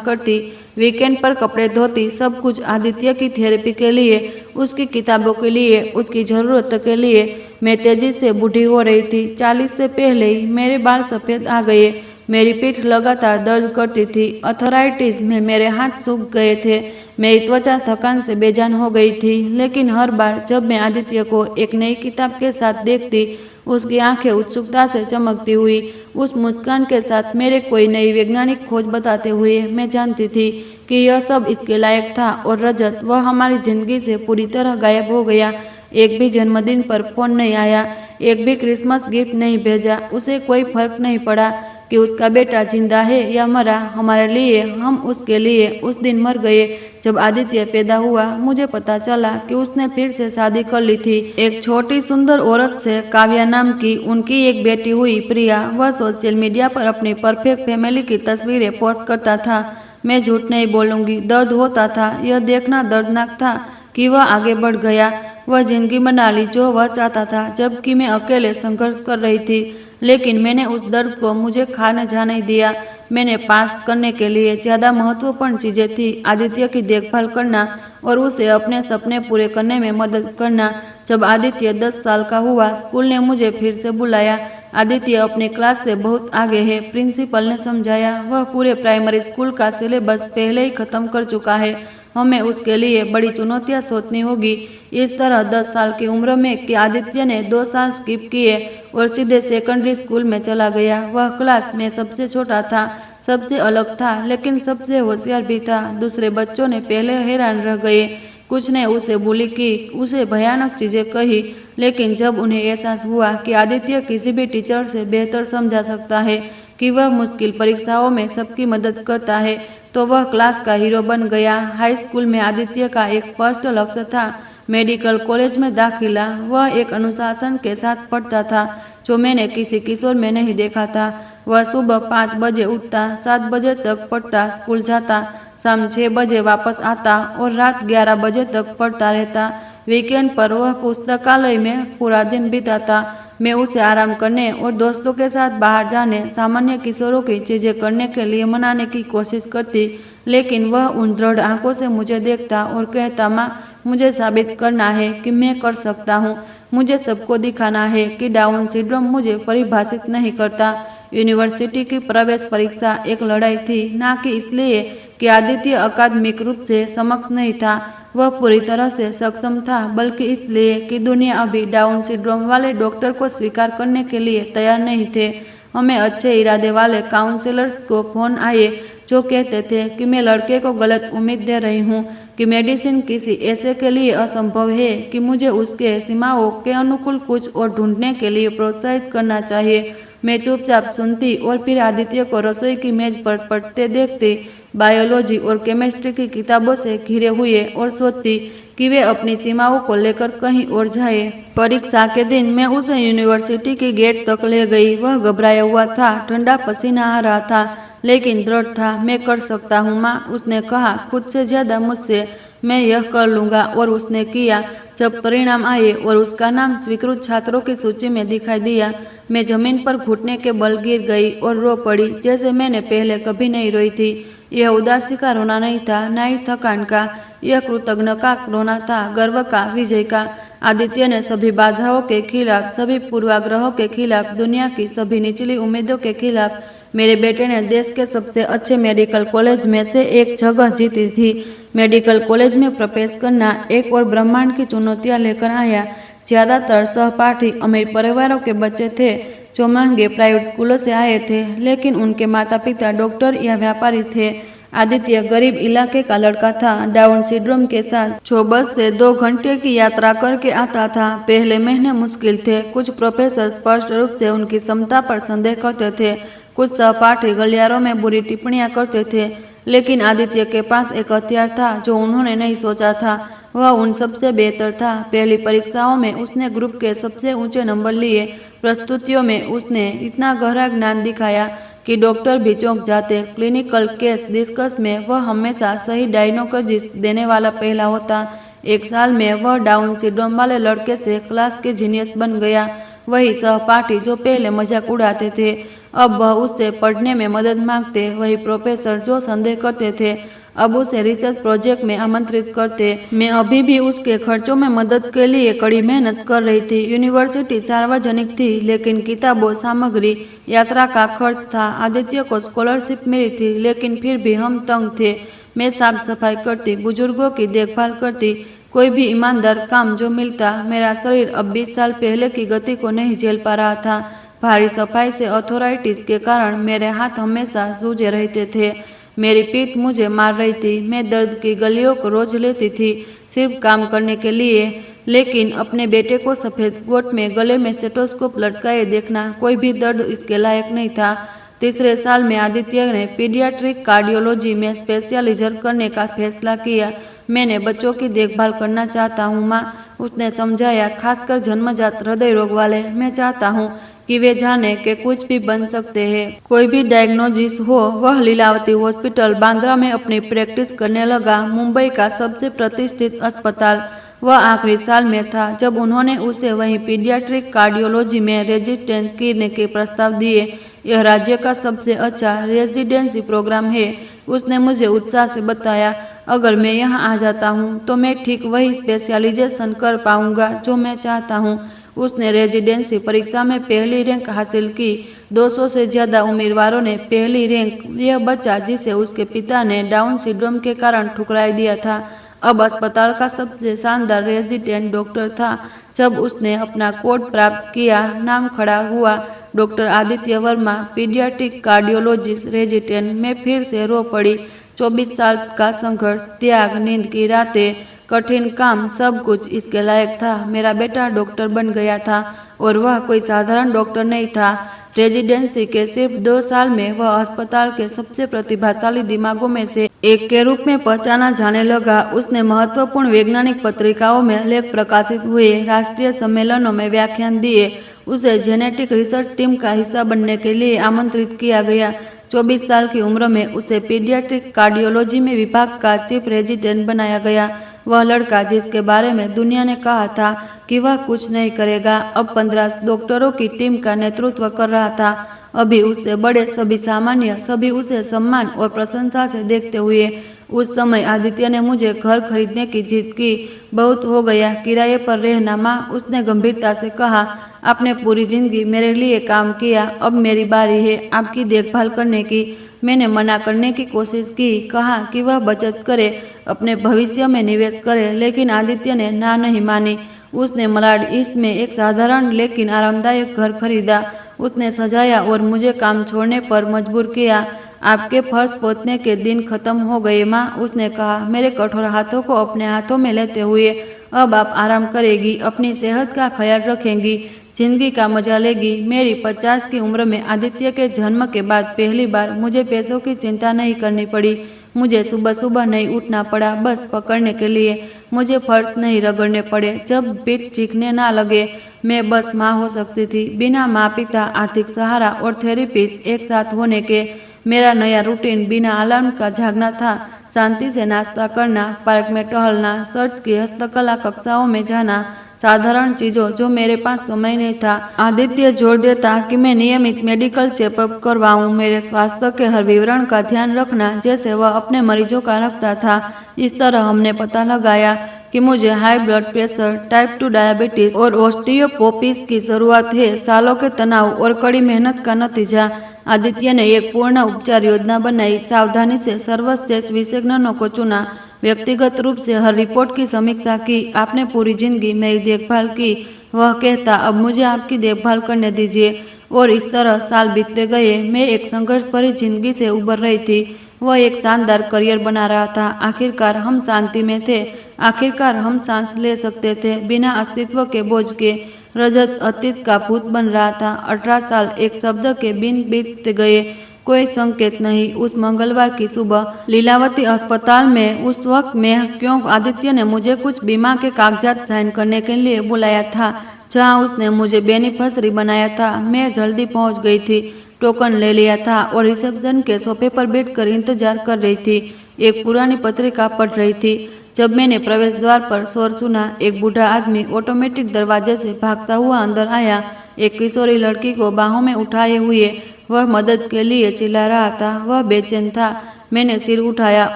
Speaker 1: करती, वीकेंड पर कपड़े धोती, सब कुछ आदित्य की थेरेपी के लिए, उसकी किताबों के लिए, उसकी ज़रूरत के लिए। मैं तेजी से बूढ़ी हो रही थी। 40 से पहले ही मेरे बाल सफ़ेद आ गए। मेरी पीठ लगातार दर्द करती थी। अर्थराइटिस में मेरे हाथ सूख गए थे। मेरी त्वचा थकान से बेजान हो गई थी। लेकिन हर बार जब मैं आदित्य को एक नई किताब के साथ देखती, उसकी आंखें उत्सुकता से चमकती हुई, उस मुस्कान के साथ मेरे कोई नई वैज्ञानिक खोज बताते हुए, मैं जानती थी कि यह सब इसके लायक था। और रजत, वह हमारी जिंदगी से पूरी तरह गायब हो गया। एक भी जन्मदिन पर फोन नहीं आया, एक भी क्रिसमस गिफ्ट नहीं भेजा। उसे कोई फर्क नहीं पड़ा कि उसका बेटा जिंदा है या मरा। हमारे लिए, हम उसके लिए उस दिन मर गए जब आदित्य पैदा हुआ। मुझे पता चला कि उसने फिर से शादी कर ली थी, एक छोटी सुंदर औरत से, काव्या नाम की। उनकी एक बेटी हुई, प्रिया। वह सोशल मीडिया पर अपनी परफेक्ट फैमिली की तस्वीरें पोस्ट करता था। मैं झूठ नहीं बोलूंगी, दर्द होता था। यह देखना दर्दनाक था कि वह आगे बढ़ गया। वह जिंदगी बना ली जो वह चाहता था, जबकि मैं अकेले संघर्ष कर रही थी। लेकिन मैंने उस दर्द को मुझे खा न जाने दिया। मैंने पास करने के लिए ज़्यादा महत्वपूर्ण चीज़ें थी, आदित्य की देखभाल करना और उसे अपने सपने पूरे करने में मदद करना। जब आदित्य 10 साल का हुआ, स्कूल ने मुझे फिर से बुलाया। आदित्य अपनी क्लास से बहुत आगे है, प्रिंसिपल ने समझाया। वह पूरे प्राइमरी स्कूल का सिलेबस पहले ही खत्म कर चुका है। हमें उसके लिए बड़ी चुनौतियां सोचनी होगी। इस तरह 10 साल की उम्र में कि आदित्य ने 2 साल स्किप किए और सीधे सेकेंडरी स्कूल में चला गया। वह क्लास में सबसे छोटा था, सबसे अलग था, लेकिन सबसे होशियार भी था। दूसरे बच्चों ने पहले हैरान रह गए। कुछ ने उसे बुली की, उसे भयानक चीज़ें कही। लेकिन जब उन्हें एहसास हुआ कि आदित्य किसी भी टीचर से बेहतर समझा सकता है, कि वह मुश्किल परीक्षाओं में सबकी मदद करता है, तो वह क्लास का हीरो बन गया। हाई स्कूल में आदित्य का एक स्पष्ट लक्ष्य था, मेडिकल कॉलेज में दाखिला। वह एक अनुशासन के साथ पढ़ता था जो मैंने किसी किशोर में नहीं देखा था। वह सुबह 5 बजे उठता, 7 बजे तक पढ़ता, स्कूल जाता, शाम 6 बजे वापस आता और रात 11 बजे तक पढ़ता रहता। वीकेंड पर वह पुस्तकालय में पूरा दिन बिताता। मैं उसे आराम करने और दोस्तों के साथ बाहर जाने, सामान्य किशोरों की चीज़ें करने के लिए मनाने की कोशिश करती। लेकिन वह उन दृढ़ आंखों से मुझे देखता और कहता, माँ, मुझे साबित करना है कि मैं कर सकता हूँ। मुझे सबको दिखाना है कि डाउन सिंड्रोम मुझे परिभाषित नहीं करता। यूनिवर्सिटी की प्रवेश परीक्षा एक लड़ाई थी, ना कि इसलिए कि आदित्य अकादमिक रूप से सक्षम नहीं था, वह पूरी तरह से सक्षम था, बल्कि इसलिए कि दुनिया अभी डाउन सिंड्रोम वाले डॉक्टर को स्वीकार करने के लिए तैयार नहीं थे। हमें अच्छे इरादे वाले काउंसलर्स को फोन आए जो कहते थे कि मैं लड़के को गलत उम्मीद दे रही हूँ, कि मेडिसिन किसी ऐसे के लिए असंभव है, कि मुझे उसके सीमाओं के अनुकूल कुछ और ढूंढने के लिए प्रोत्साहित करना चाहिए। मैं चुपचाप सुनती और फिर आदित्य को रसोई की मेज पर पढ़ते देखती, बायोलॉजी और केमिस्ट्री की किताबों से घिरे हुए, और सोचती कि वे अपनी सीमाओं को लेकर कहीं और जाए। परीक्षा के दिन मैं उसे यूनिवर्सिटी की गेट तक ले गई। वह घबराया हुआ था, ठंडा पसीना आ रहा था, लेकिन दृढ़ था। मैं कर सकता हूँ माँ, उसने कहा, खुद से ज्यादा मुझसे। मैं यह कर लूँगा। और उसने किया। जब परिणाम आए और उसका नाम स्वीकृत छात्रों की सूची में दिखाई दिया, मैं जमीन पर घुटने के बल गिर गई और रो पड़ी, जैसे मैंने पहले कभी नहीं रोई थी। यह उदासी का रोना नहीं था, न ही थकान का। यह कृतज्ञ का रोना था, गर्व का, विजय का। आदित्य ने सभी बाधाओं के खिलाफ, सभी पूर्वाग्रहों के खिलाफ, दुनिया की सभी निचली उम्मीदों के खिलाफ, मेरे बेटे ने देश के सबसे अच्छे मेडिकल कॉलेज में से एक जगह जीती थी। मेडिकल कॉलेज में प्रवेश करना एक और ब्रह्मांड की चुनौतियां लेकर आया। ज्यादातर सहपाठी अमीर परिवारों के बच्चे थे जो महंगे प्राइवेट स्कूलों से आए थे, लेकिन उनके माता पिता डॉक्टर या व्यापारी थे। आदित्य गरीब इलाके का लड़का था, डाउन सिंड्रोम के साथ, जो बस से 2 घंटे की यात्रा करके आता था। पहले महीने मुश्किल थे। कुछ प्रोफेसर स्पष्ट रूप से उनकी क्षमता पर संदेह करते थे, कुछ सहपाठी गलियारों में बुरी टिप्पणियां करते थे। लेकिन आदित्य के पास एक हथियार था जो उन्होंने नहीं सोचा था। वह उन सबसे बेहतर था। पहली परीक्षाओं में उसने ग्रुप के सबसे ऊंचे नंबर लिए। प्रस्तुतियों में उसने इतना गहरा ज्ञान दिखाया कि डॉक्टर भी चौंक जाते। क्लिनिकल केस डिस्कस में वह हमेशा सही डायग्नोसिस देने वाला पहला होता। 1 साल में वह डाउन सिंड्रोम वाले लड़के से क्लास के जीनियस बन गया। वही सहपाठी जो पहले मजाक उड़ाते थे अब वह उससे पढ़ने में मदद मांगते, वही प्रोफेसर जो संदेह करते थे अब उसे रिसर्च प्रोजेक्ट में आमंत्रित करते। मैं अभी भी उसके खर्चों में मदद के लिए कड़ी मेहनत कर रही थी। यूनिवर्सिटी सार्वजनिक थी लेकिन किताबों, सामग्री, यात्रा का खर्च था। आदित्य को स्कॉलरशिप मिली थी लेकिन फिर भी हम तंग थे। मैं साफ सफाई करती, बुजुर्गों की देखभाल करती, कोई भी ईमानदार काम जो मिलता। मेरा शरीर अब 20 साल पहले की गति को नहीं झेल पा रहा था। भारी सफाई से अथोराइटिस के कारण मेरे हाथ हमेशा सूजे रहते थे। मेरी पीठ मुझे मार रही थी। मैं दर्द की गोलियों को रोज लेती थी सिर्फ काम करने के लिए, लेकिन अपने बेटे को सफेद कोट में गले में स्टेथोस्कोप लटकाए देखना कोई भी दर्द इसके लायक नहीं था। तीसरे साल में आदित्य ने पीडियाट्रिक कार्डियोलॉजी में स्पेशलाइजर करने का फैसला किया। मैंने बच्चों की देखभाल करना चाहता हूँ माँ, उसने समझाया, खासकर जन्मजात हृदय रोग वाले। मैं चाहता हूँ कि वे जाने के कुछ भी बन सकते हैं, कोई भी डायग्नोसिस हो। वह लीलावती हॉस्पिटल बांद्रा में अपनी प्रैक्टिस करने लगा, मुंबई का सबसे प्रतिष्ठित अस्पताल। वह आखिरी साल में था जब उन्होंने उसे वहीं पीडियाट्रिक कार्डियोलॉजी में रेजिडेंस करने के प्रस्ताव दिए। यह राज्य का सबसे अच्छा रेजिडेंसी प्रोग्राम है, उसने मुझे उत्साह से बताया। अगर मैं यहाँ आ जाता हूँ तो मैं ठीक वही स्पेशलाइजेशन कर पाऊंगा जो मैं चाहता हूँ। उसने रेजिडेंसी परीक्षा में पहली रैंक हासिल की। 200 से ज्यादा उम्मीदवारों ने पहली रैंक। यह बच्चा जिसे उसके पिता ने डाउन सिंड्रोम के कारण ठुकरा दिया था अब अस्पताल का सबसे शानदार रेजिडेंट डॉक्टर था। जब उसने अपना कोड प्राप्त किया, नाम खड़ा हुआ, doctor Aditya Verma, paediatric cardiologist resident, में फिर से रो पड़ी। 24 साल का संघर्ष, त्याग, नींद की रातें, कठिन काम, सब कुछ इसके लायक था। मेरा बेटा डॉक्टर बन गया था और वह कोई साधारण डॉक्टर नहीं था। रेजिडेंसी के सिर्फ 2 साल में वह अस्पताल के सबसे प्रतिभाशाली दिमागों में से एक के रूप में पहचाना जाने लगा। उसने महत्वपूर्ण वैज्ञानिक पत्रिकाओं में लेख प्रकाशित हुए, राष्ट्रीय सम्मेलनों में व्याख्यान दिए। उसे जेनेटिक रिसर्च टीम का हिस्सा बनने के लिए आमंत्रित किया गया। 24 साल की उम्र में उसे पीडियाट्रिक कार्डियोलॉजी में विभाग का चीफ रेजिडेंट बनाया गया। वह लड़का जिसके बारे में दुनिया ने कहा था कि वह कुछ नहीं करेगा, अब 15 डॉक्टरों की टीम का नेतृत्व कर रहा था। अभी उससे बड़े सभी सामान्य, सभी उसे सम्मान और प्रशंसा से देखते हुए। उस समय आदित्य ने मुझे घर खरीदने की जिद की। बहुत हो गया, किराए पर रहना माँ, उसने गंभीरता से कहा। आपने पूरी जिंदगी मेरे लिए काम किया, अब मेरी बारी है आपकी देखभाल करने की। मैंने मना करने की कोशिश की, कहा कि वह बचत करे, अपने भविष्य में निवेश करे, लेकिन आदित्य ने ना नहीं मानी। उसने मलाड ईस्ट में एक साधारण लेकिन आरामदायक घर खरीदा। उसने सजाया और मुझे काम छोड़ने पर मजबूर किया। आपके फर्श पोतने के दिन खत्म हो गए माँ, उसने कहा, मेरे कठोर हाथों को अपने हाथों में लेते हुए। अब आप आराम करेगी, अपनी सेहत का ख्याल रखेंगी, जिंदगी का मजा लेगी। मेरी 50 की उम्र में आदित्य के जन्म के बाद पहली बार मुझे पैसों की चिंता नहीं करनी पड़ी। मुझे सुबह सुबह नहीं उठना पड़ा बस पकड़ने के लिए। मुझे फर्श नहीं रगड़ने पड़े जब पीठ चीखने ना लगे। मैं बस माँ हो सकती थी, बिना माँ पिता, आर्थिक सहारा और थेरेपिस्ट एक साथ होने के। मेरा नया रूटीन बिना अलार्म का जागना था, शांति से नाश्ता करना, पार्क में टहलना, सर्च की हस्तकला कक्षाओं में जाना, साधारण चीजों जो मेरे पास समय नहीं था। आदित्य जोर देता कि मैं नियमित मेडिकल चेकअप करवाऊं, मेरे स्वास्थ्य के हर विवरण का ध्यान रखना जैसे वह अपने मरीजों का रखता था। इस तरह हमने पता लगाया कि मुझे high blood pressure, type 2 diabetes और ऑस्टियोपोरोसिस की जरूरत है। सालों के तनाव और कड़ी मेहनत का नतीजा। आदित्य ने एक पूर्ण उपचार योजना बनाई, सावधानी से सर्वश्रेष्ठ विशेषज्ञों को चुना, व्यक्तिगत रूप से हर रिपोर्ट की समीक्षा की। आपने पूरी जिंदगी मेरी देखभाल की, वह कहता, अब मुझे आपकी देखभाल करने दीजिए। और इस तरह साल बीतते गए। मैं एक संघर्ष भरी जिंदगी से उबर रही थी, वह एक शानदार करियर बना रहा था। आखिरकार हम शांति में थे, आखिरकार हम सांस ले सकते थे बिना अस्तित्व के बोझ के। रजत अतीत का भूत बन रहा था। 18 साल एक शब्द के बिन बीत गए, कोई संकेत नहीं। उस मंगलवार की सुबह लीलावती अस्पताल में उस वक्त में क्यों आदित्य ने मुझे कुछ बीमा के कागजात साइन करने के लिए बुलाया था, जहां उसने मुझे बेनिफिशियरी बनाया था। मैं जल्दी पहुंच गई थी, टोकन ले लिया था और रिसेप्शन के सोफे पर बैठकर इंतजार कर रही थी। एक पुरानी पत्रिका पढ़ रही थी। जब मैंने प्रवेश द्वार पर शोर सुना, एक बूढ़ा आदमी ऑटोमेटिक दरवाजे से भागता हुआ अंदर आया। एक किशोरी लड़की को बाहों में उठाए हुए वह मदद के लिए चिल्ला रहा था। वह बेचैन था। मैंने सिर उठाया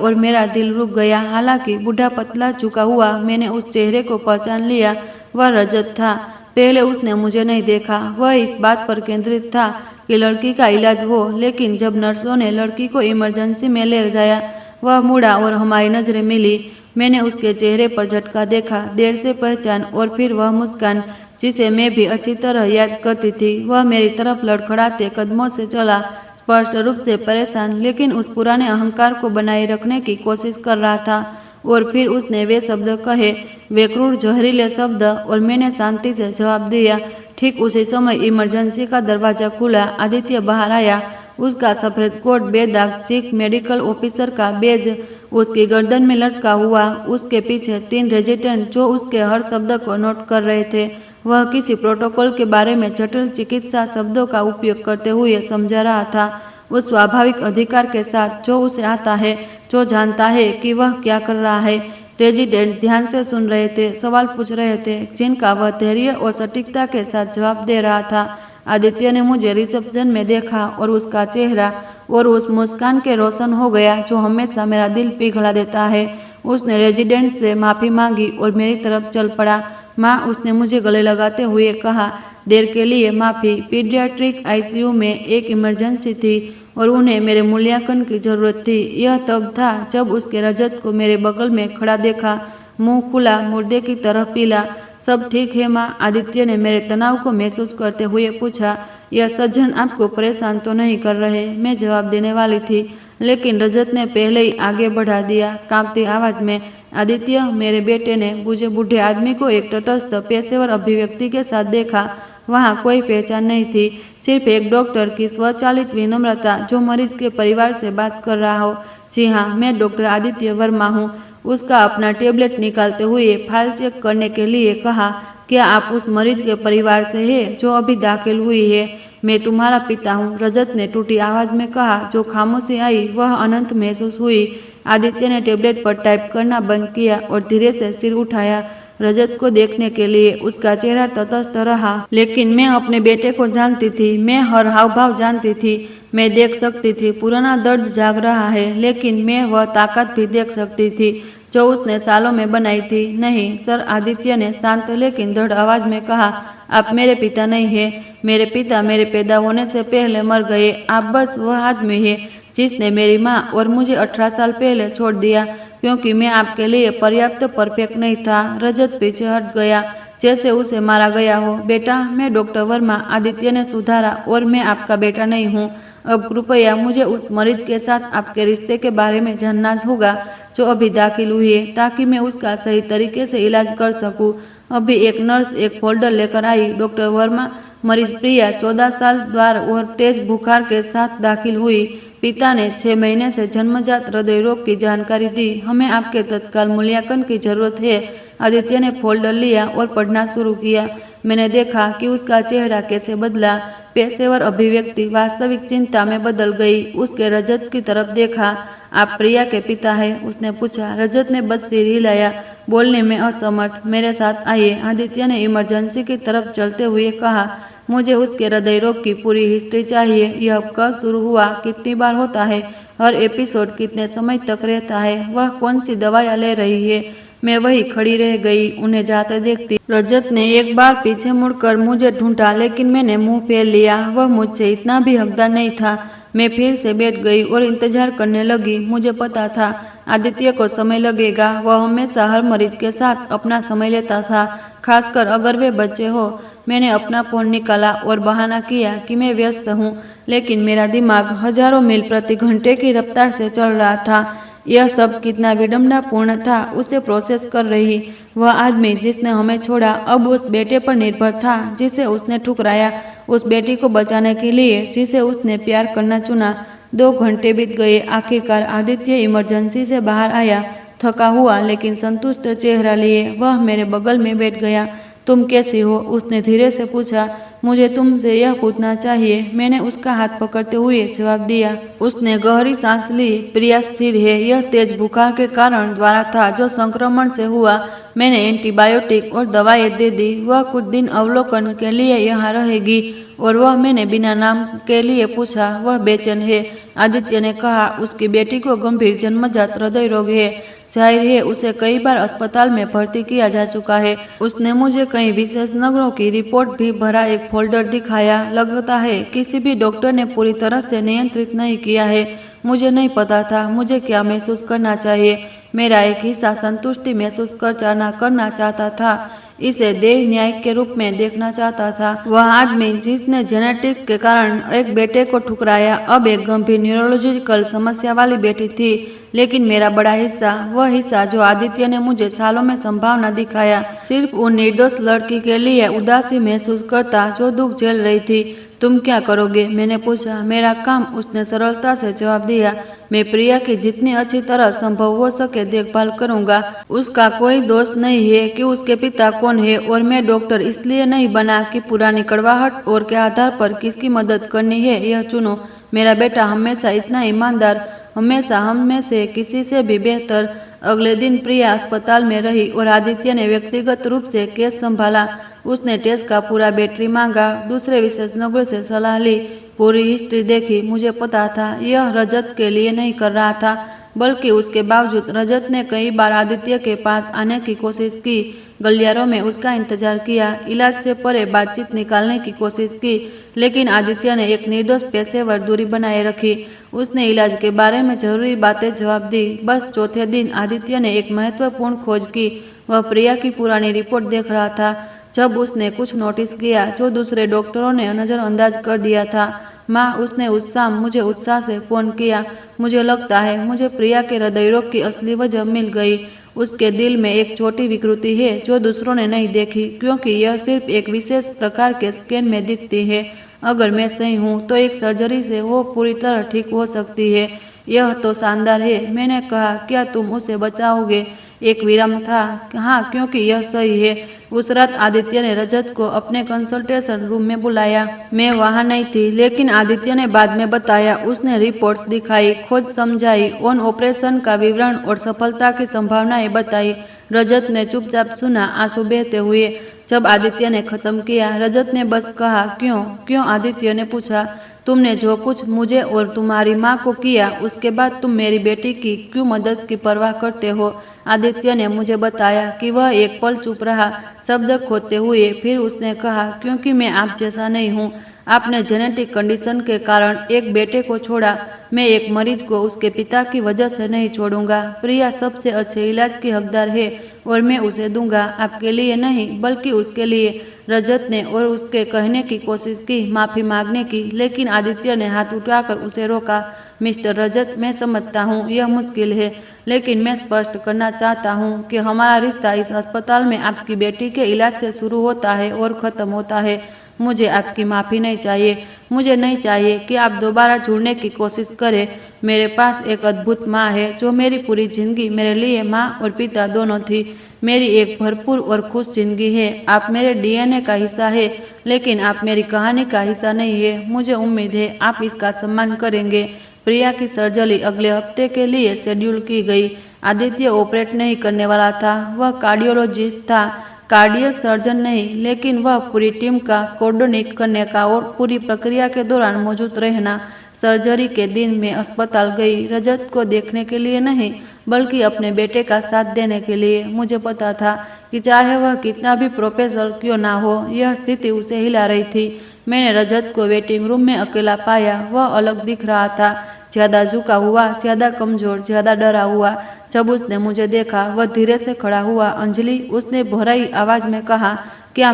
Speaker 1: और मेरा दिल रुक गया। हालांकि बूढ़ा पतला झुका हुआ, मैंने उस चेहरे को पहचान लिया। वह रजत था। पहले उसने मुझे नहीं देखा। वह इस बात पर केंद्रित था कि लड़की का इलाज हो, लेकिन जब नर्सों ने लड़की को इमरजेंसी में ले जाया, वह मुड़ा और हमारी नजरें मिली। मैंने उसके चेहरे पर झटका देखा, देर से पहचान, और फिर वह मुस्कान जिसे मैं भी अच्छी तरह याद करती थी। वह मेरी तरफ लड़खड़ाते कदमों से चला, स्पष्ट रूप से परेशान, लेकिन उस पुराने अहंकार को बनाए रखने की कोशिश कर रहा था। और फिर उसने वे शब्द कहे, वे क्रूर जहरीले शब्द, और मैंने शांति से जवाब दिया। ठीक उसी समय इमरजेंसी का दरवाजा खुला। आदित्य बाहर आया। उसका सफेद कोट बेदाग, चीफ मेडिकल ऑफिसर का बेज उसकी गर्दन में लटका हुआ। उसके पीछे 3 रेजिडेंट जो उसके हर शब्द को नोट कर रहे थे। वह किसी प्रोटोकॉल के बारे में जटिल चिकित्सा शब्दों का उपयोग करते हुए समझा रहा था, उस स्वाभाविक अधिकार के साथ जो उसे आता है, जो जानता है कि वह क्या कर रहा है। रेजिडेंट ध्यान से सुन रहे थे, सवाल पूछ रहे थे, जिनका वह धैर्य और सटीकता के साथ जवाब दे रहा था। आदित्य ने मुझे रिसेप्शन में देखा और उसका चेहरा और उस मुस्कान के रोशन हो गया जो हमेशा मेरा दिल पिघला देता है। उसने रेजिडेंट से माफ़ी मांगी और मेरी तरफ चल पड़ा। माँ, उसने मुझे गले लगाते हुए कहा, देर के लिए माफ़ी। पीडियाट्रिक आईसीयू में एक इमरजेंसी थी और उन्हें मेरे मूल्यांकन की ज़रूरत थी। यह तब था जब उसके रजत को मेरे बगल में खड़ा देखा, मुंह खुला, मुर्दे की तरह पीला। सब ठीक है माँ? आदित्य ने मेरे तनाव को महसूस करते हुए पूछा। यह सज्जन आपको परेशान तो नहीं कर रहे? मैं जवाब देने वाली थी, लेकिन रजत ने पहले ही आगे बढ़ा दिया, कांपती आवाज में। आदित्य, मेरे बेटे ने मुझे बूढ़े आदमी को एक तटस्थ पेशेवर अभिव्यक्ति के साथ देखा। वहाँ कोई पहचान नहीं थी, सिर्फ एक डॉक्टर की स्वचालित विनम्रता जो मरीज के परिवार से बात कर रहा हो। जी हाँ, मैं डॉक्टर आदित्य वर्मा हूँ। उसका अपना टेबलेट निकालते हुए फाइल चेक करने के लिए कहा, क्या आप उस मरीज के परिवार से हैं जो अभी दाखिल हुई है? मैं तुम्हारा पिता हूँ, रजत ने टूटी आवाज में कहा। जो खामोशी आई वह अनंत महसूस हुई। आदित्य ने टेबलेट पर टाइप करना बंद किया और धीरे से सिर उठाया रजत को देखने के लिए। उसका चेहरा तटस्थ रहा, लेकिन मैं अपने बेटे को जानती थी। मैं हर हाव भाव जानती थी। मैं देख सकती थी पुराना दर्द जाग रहा है, लेकिन मैं वह ताकत भी देख सकती थी जो उसने सालों में बनाई थी। नहीं सर, आदित्य ने शांत लेकिन दृढ़ आवाज में कहा, आप मेरे पिता नहीं हैं। मेरे पिता मेरे पैदा होने से पहले मर गए। आप बस वह आदमी है जिसने मेरी माँ और मुझे 18 साल पहले छोड़ दिया, क्योंकि मैं आपके लिए पर्याप्त परफेक्ट नहीं था। रजत पीछे हट गया, जैसे उसे मारा गया हो। बेटा, मैं डॉक्टर वर्मा, आदित्य ने सुधारा, और मैं आपका बेटा नहीं हूँ। अब कृपया मुझे उस मरीज के साथ आपके रिश्ते के बारे में जानना होगा जो अभी दाखिल हुई है, ताकि मैं उसका सही तरीके से इलाज कर सकूं। अभी एक नर्स एक फोल्डर लेकर आई। डॉक्टर वर्मा, मरीज प्रिया 14 साल द्वार और तेज बुखार के साथ दाखिल हुई। पिता ने 6 महीने से जन्मजात हृदय रोग की जानकारी दी। हमें आपके तत्काल मूल्यांकन की जरूरत है। आदित्य ने फोल्डर लिया और पढ़ना शुरू किया। मैंने देखा कि उसका चेहरा कैसे बदला। पेशेवर अभिव्यक्ति वास्तविक चिंता में बदल गई। उसके रजत की तरफ देखा। आप प्रिया के पिता हैं? उसने पूछा। रजत ने बस सिर हिलाया, बोलने में असमर्थ। मेरे साथ आइए, आदित्य ने इमरजेंसी की तरफ चलते हुए कहा। मुझे उसके हृदय रोग की पूरी हिस्ट्री चाहिए। यह कब शुरू हुआ, कितनी बार होता है, हर एपिसोड कितने समय तक रहता है, वह कौन सी दवाइयाँ ले रही है। मैं वही खड़ी रह गई, उन्हें जाते देखती। रजत ने एक बार पीछे मुड़कर मुझे ढूंढा, लेकिन मैंने मुंह फेर लिया। वह मुझसे इतना भी हकदार नहीं था। मैं फिर से बैठ गई और इंतजार करने लगी। मुझे पता था आदित्य को समय लगेगा। वह हमेशा हर मरीज के साथ अपना समय लेता था, खासकर अगर वे बच्चे हो। मैंने अपना फोन निकाला और बहाना किया कि मैं व्यस्त हूँ, लेकिन मेरा दिमाग हजारों मील प्रति घंटे की रफ्तार से चल रहा था। यह सब कितना विडंबनापूर्ण था। उसे प्रोसेस कर रही वह आदमी जिसने हमें छोड़ा अब उस बेटे पर निर्भर था जिसे उसने ठुकराया, उस बेटी को बचाने के लिए जिसे उसने प्यार करना चुना। 2 घंटे बीत गए। आखिरकार आदित्य इमरजेंसी से बाहर आया, थका हुआ लेकिन संतुष्ट चेहरा लिए। वह मेरे बगल में बैठ गया। तुम कैसी हो? उसने धीरे से पूछा। मुझे तुमसे यह पूछना चाहिए, मैंने उसका हाथ पकड़ते हुए जवाब दिया। उसने गहरी सांस ली। प्रिया स्थिर है। यह तेज बुखार के कारण द्वारा था जो संक्रमण से हुआ। मैंने एंटीबायोटिक और दवाएं दे दी। वह कुछ दिन अवलोकन के लिए यहाँ रहेगी। और वह मैंने बिना नाम के लिए पूछा। वह बेचैन है। आदित्य ने कहा, उसकी बेटी को गंभीर जन्मजात हृदय रोग है। जाहिर है उसे कई बार अस्पताल में भर्ती किया जा चुका है। उसने मुझे कई विशेषज्ञों की रिपोर्ट भी भरा एक फोल्डर दिखाया। लगता है किसी भी डॉक्टर ने पूरी तरह से नियंत्रित नहीं किया है। मुझे नहीं पता था मुझे क्या महसूस करना चाहिए। मेरा एक हिस्सा संतुष्टि महसूस करना चाहता था। इसे देह न्याय के रूप में देखना चाहता था। वह आदमी जिसने जेनेटिक के कारण एक बेटे को ठुकराया अब एक गंभीर न्यूरोलॉजिकल समस्या वाली बेटी थी। लेकिन मेरा बड़ा हिस्सा, वह हिस्सा जो आदित्य ने मुझे सालों में संभावना दिखाया, सिर्फ उन निर्दोष लड़की के लिए उदासी महसूस करता जो दुख झेल रही थी। तुम क्या करोगे? मैंने पूछा। मेरा काम, उसने सरलता से जवाब दिया। मैं प्रिया की जितनी अच्छी तरह संभव हो सके देखभाल करूंगा। उसका कोई दोष नहीं है कि उसके पिता कौन है और मैं डॉक्टर इसलिए नहीं बना कि पुरानी कड़वाहट और के आधार पर किसकी मदद करनी है यह चुनो। मेरा बेटा हमेशा इतना ईमानदार, हमेशा हम में से किसी से भी बेहतर। अगले दिन प्रिया अस्पताल में रही और आदित्य ने व्यक्तिगत रूप से केस संभाला। उसने टेस्ट का पूरा बैटरी मांगा, दूसरे विशेषज्ञों से सलाह ली, पूरी हिस्ट्री देखी। मुझे पता था यह रजत के लिए नहीं कर रहा था, बल्कि उसके बावजूद रजत ने कई बार आदित्य के पास आने की कोशिश की, गलियारों में उसका इंतजार किया, इलाज से परे बातचीत निकालने की कोशिश की, लेकिन आदित्य ने एक निर्दोष पेशेवर दूरी बनाए रखी। उसने इलाज के बारे में जरूरी बातें जवाब दी। बस चौथे दिन आदित्य ने एक महत्वपूर्ण खोज की। वह प्रिया की पुरानी रिपोर्ट देख रहा था जब उसने कुछ नोटिस किया जो दूसरे डॉक्टरों ने नज़रअंदाज कर दिया था। माँ, उसने उस शाम मुझे उत्साह से फोन किया। मुझे लगता है मुझे प्रिया के हृदय रोग की असली वजह मिल गई। उसके दिल में एक छोटी विकृति है जो दूसरों ने नहीं देखी, क्योंकि यह सिर्फ एक विशेष प्रकार के स्कैन में दिखती है। अगर मैं सही हूँ तो एक सर्जरी से वो पूरी तरह ठीक हो सकती है। यह तो शानदार है। मैंने कहा, क्या तुम उसे बचाओगे? एक विराम था। हाँ, क्योंकि यह सही है। उस रात आदित्य ने रजत को अपने कंसल्टेशन रूम में बुलाया। मैं वहाँ नहीं थी, लेकिन आदित्य ने बाद में बताया। उसने रिपोर्ट्स दिखाई, खोज समझाई, ऑन ऑपरेशन का विवरण और सफलता की संभावनाएं बताई। रजत ने चुपचाप सुना, आंसू बहते हुए। जब आदित्य ने खत्म किया, रजत ने बस कहा, क्यों? क्यों? आदित्य ने पूछा। तुमने जो कुछ मुझे और तुम्हारी माँ को किया, उसके बाद तुम मेरी बेटी की क्यों मदद की परवाह करते हो? आदित्य ने मुझे बताया कि वह एक पल चुप रहा, शब्द खोते हुए। फिर उसने कहा, क्योंकि मैं आप जैसा नहीं हूँ। आपने जेनेटिक कंडीशन के कारण एक बेटे को छोड़ा। मैं एक मरीज को उसके पिता की वजह से नहीं छोड़ूंगा। प्रिया सबसे अच्छे इलाज की हकदार है और मैं उसे दूंगा, आपके लिए नहीं बल्कि उसके लिए। रजत ने और उसके कहने की कोशिश की, माफ़ी मांगने की, लेकिन आदित्य ने हाथ उठाकर उसे रोका। मिस्टर रजत, मैं समझता हूँ यह मुश्किल है, लेकिन मैं स्पष्ट करना चाहता हूँ कि हमारा रिश्ता इस अस्पताल में आपकी बेटी के इलाज से शुरू होता है और ख़त्म होता है। मुझे आपकी माफ़ी नहीं चाहिए। मुझे नहीं चाहिए कि आप दोबारा जुड़ने की कोशिश करें। मेरे पास एक अद्भुत माँ है जो मेरी पूरी जिंदगी मेरे लिए माँ और पिता दोनों थी। मेरी एक भरपूर और खुश जिंदगी है। आप मेरे डीएनए का हिस्सा है, लेकिन आप मेरी कहानी का हिस्सा नहीं है। मुझे उम्मीद है आप इसका सम्मान करेंगे। प्रिया की सर्जरी अगले हफ्ते के लिए शेड्यूल की गई। आदित्य ऑपरेट नहीं करने वाला था। वह कार्डियोलॉजिस्ट था, कार्डियक सर्जन नहीं, लेकिन वह पूरी टीम का कोऑर्डिनेट करने का और पूरी प्रक्रिया के दौरान मौजूद रहना। सर्जरी के दिन मैं अस्पताल गई, रजत को देखने के लिए नहीं, बल्कि अपने बेटे का साथ देने के लिए। मुझे पता था कि चाहे वह कितना भी प्रोफेशनल क्यों ना हो, यह स्थिति उसे हिला रही थी। मैंने रजत को वेटिंग रूम में अकेला पाया। वह अलग दिख रहा था, ज़्यादा झुका हुआ, ज़्यादा कमजोर, ज़्यादा डरा हुआ। जब उसने मुझे देखा, वह धीरे से खड़ा हुआ। अंजलि, उसने भौराई आवाज़ में कहा, क्या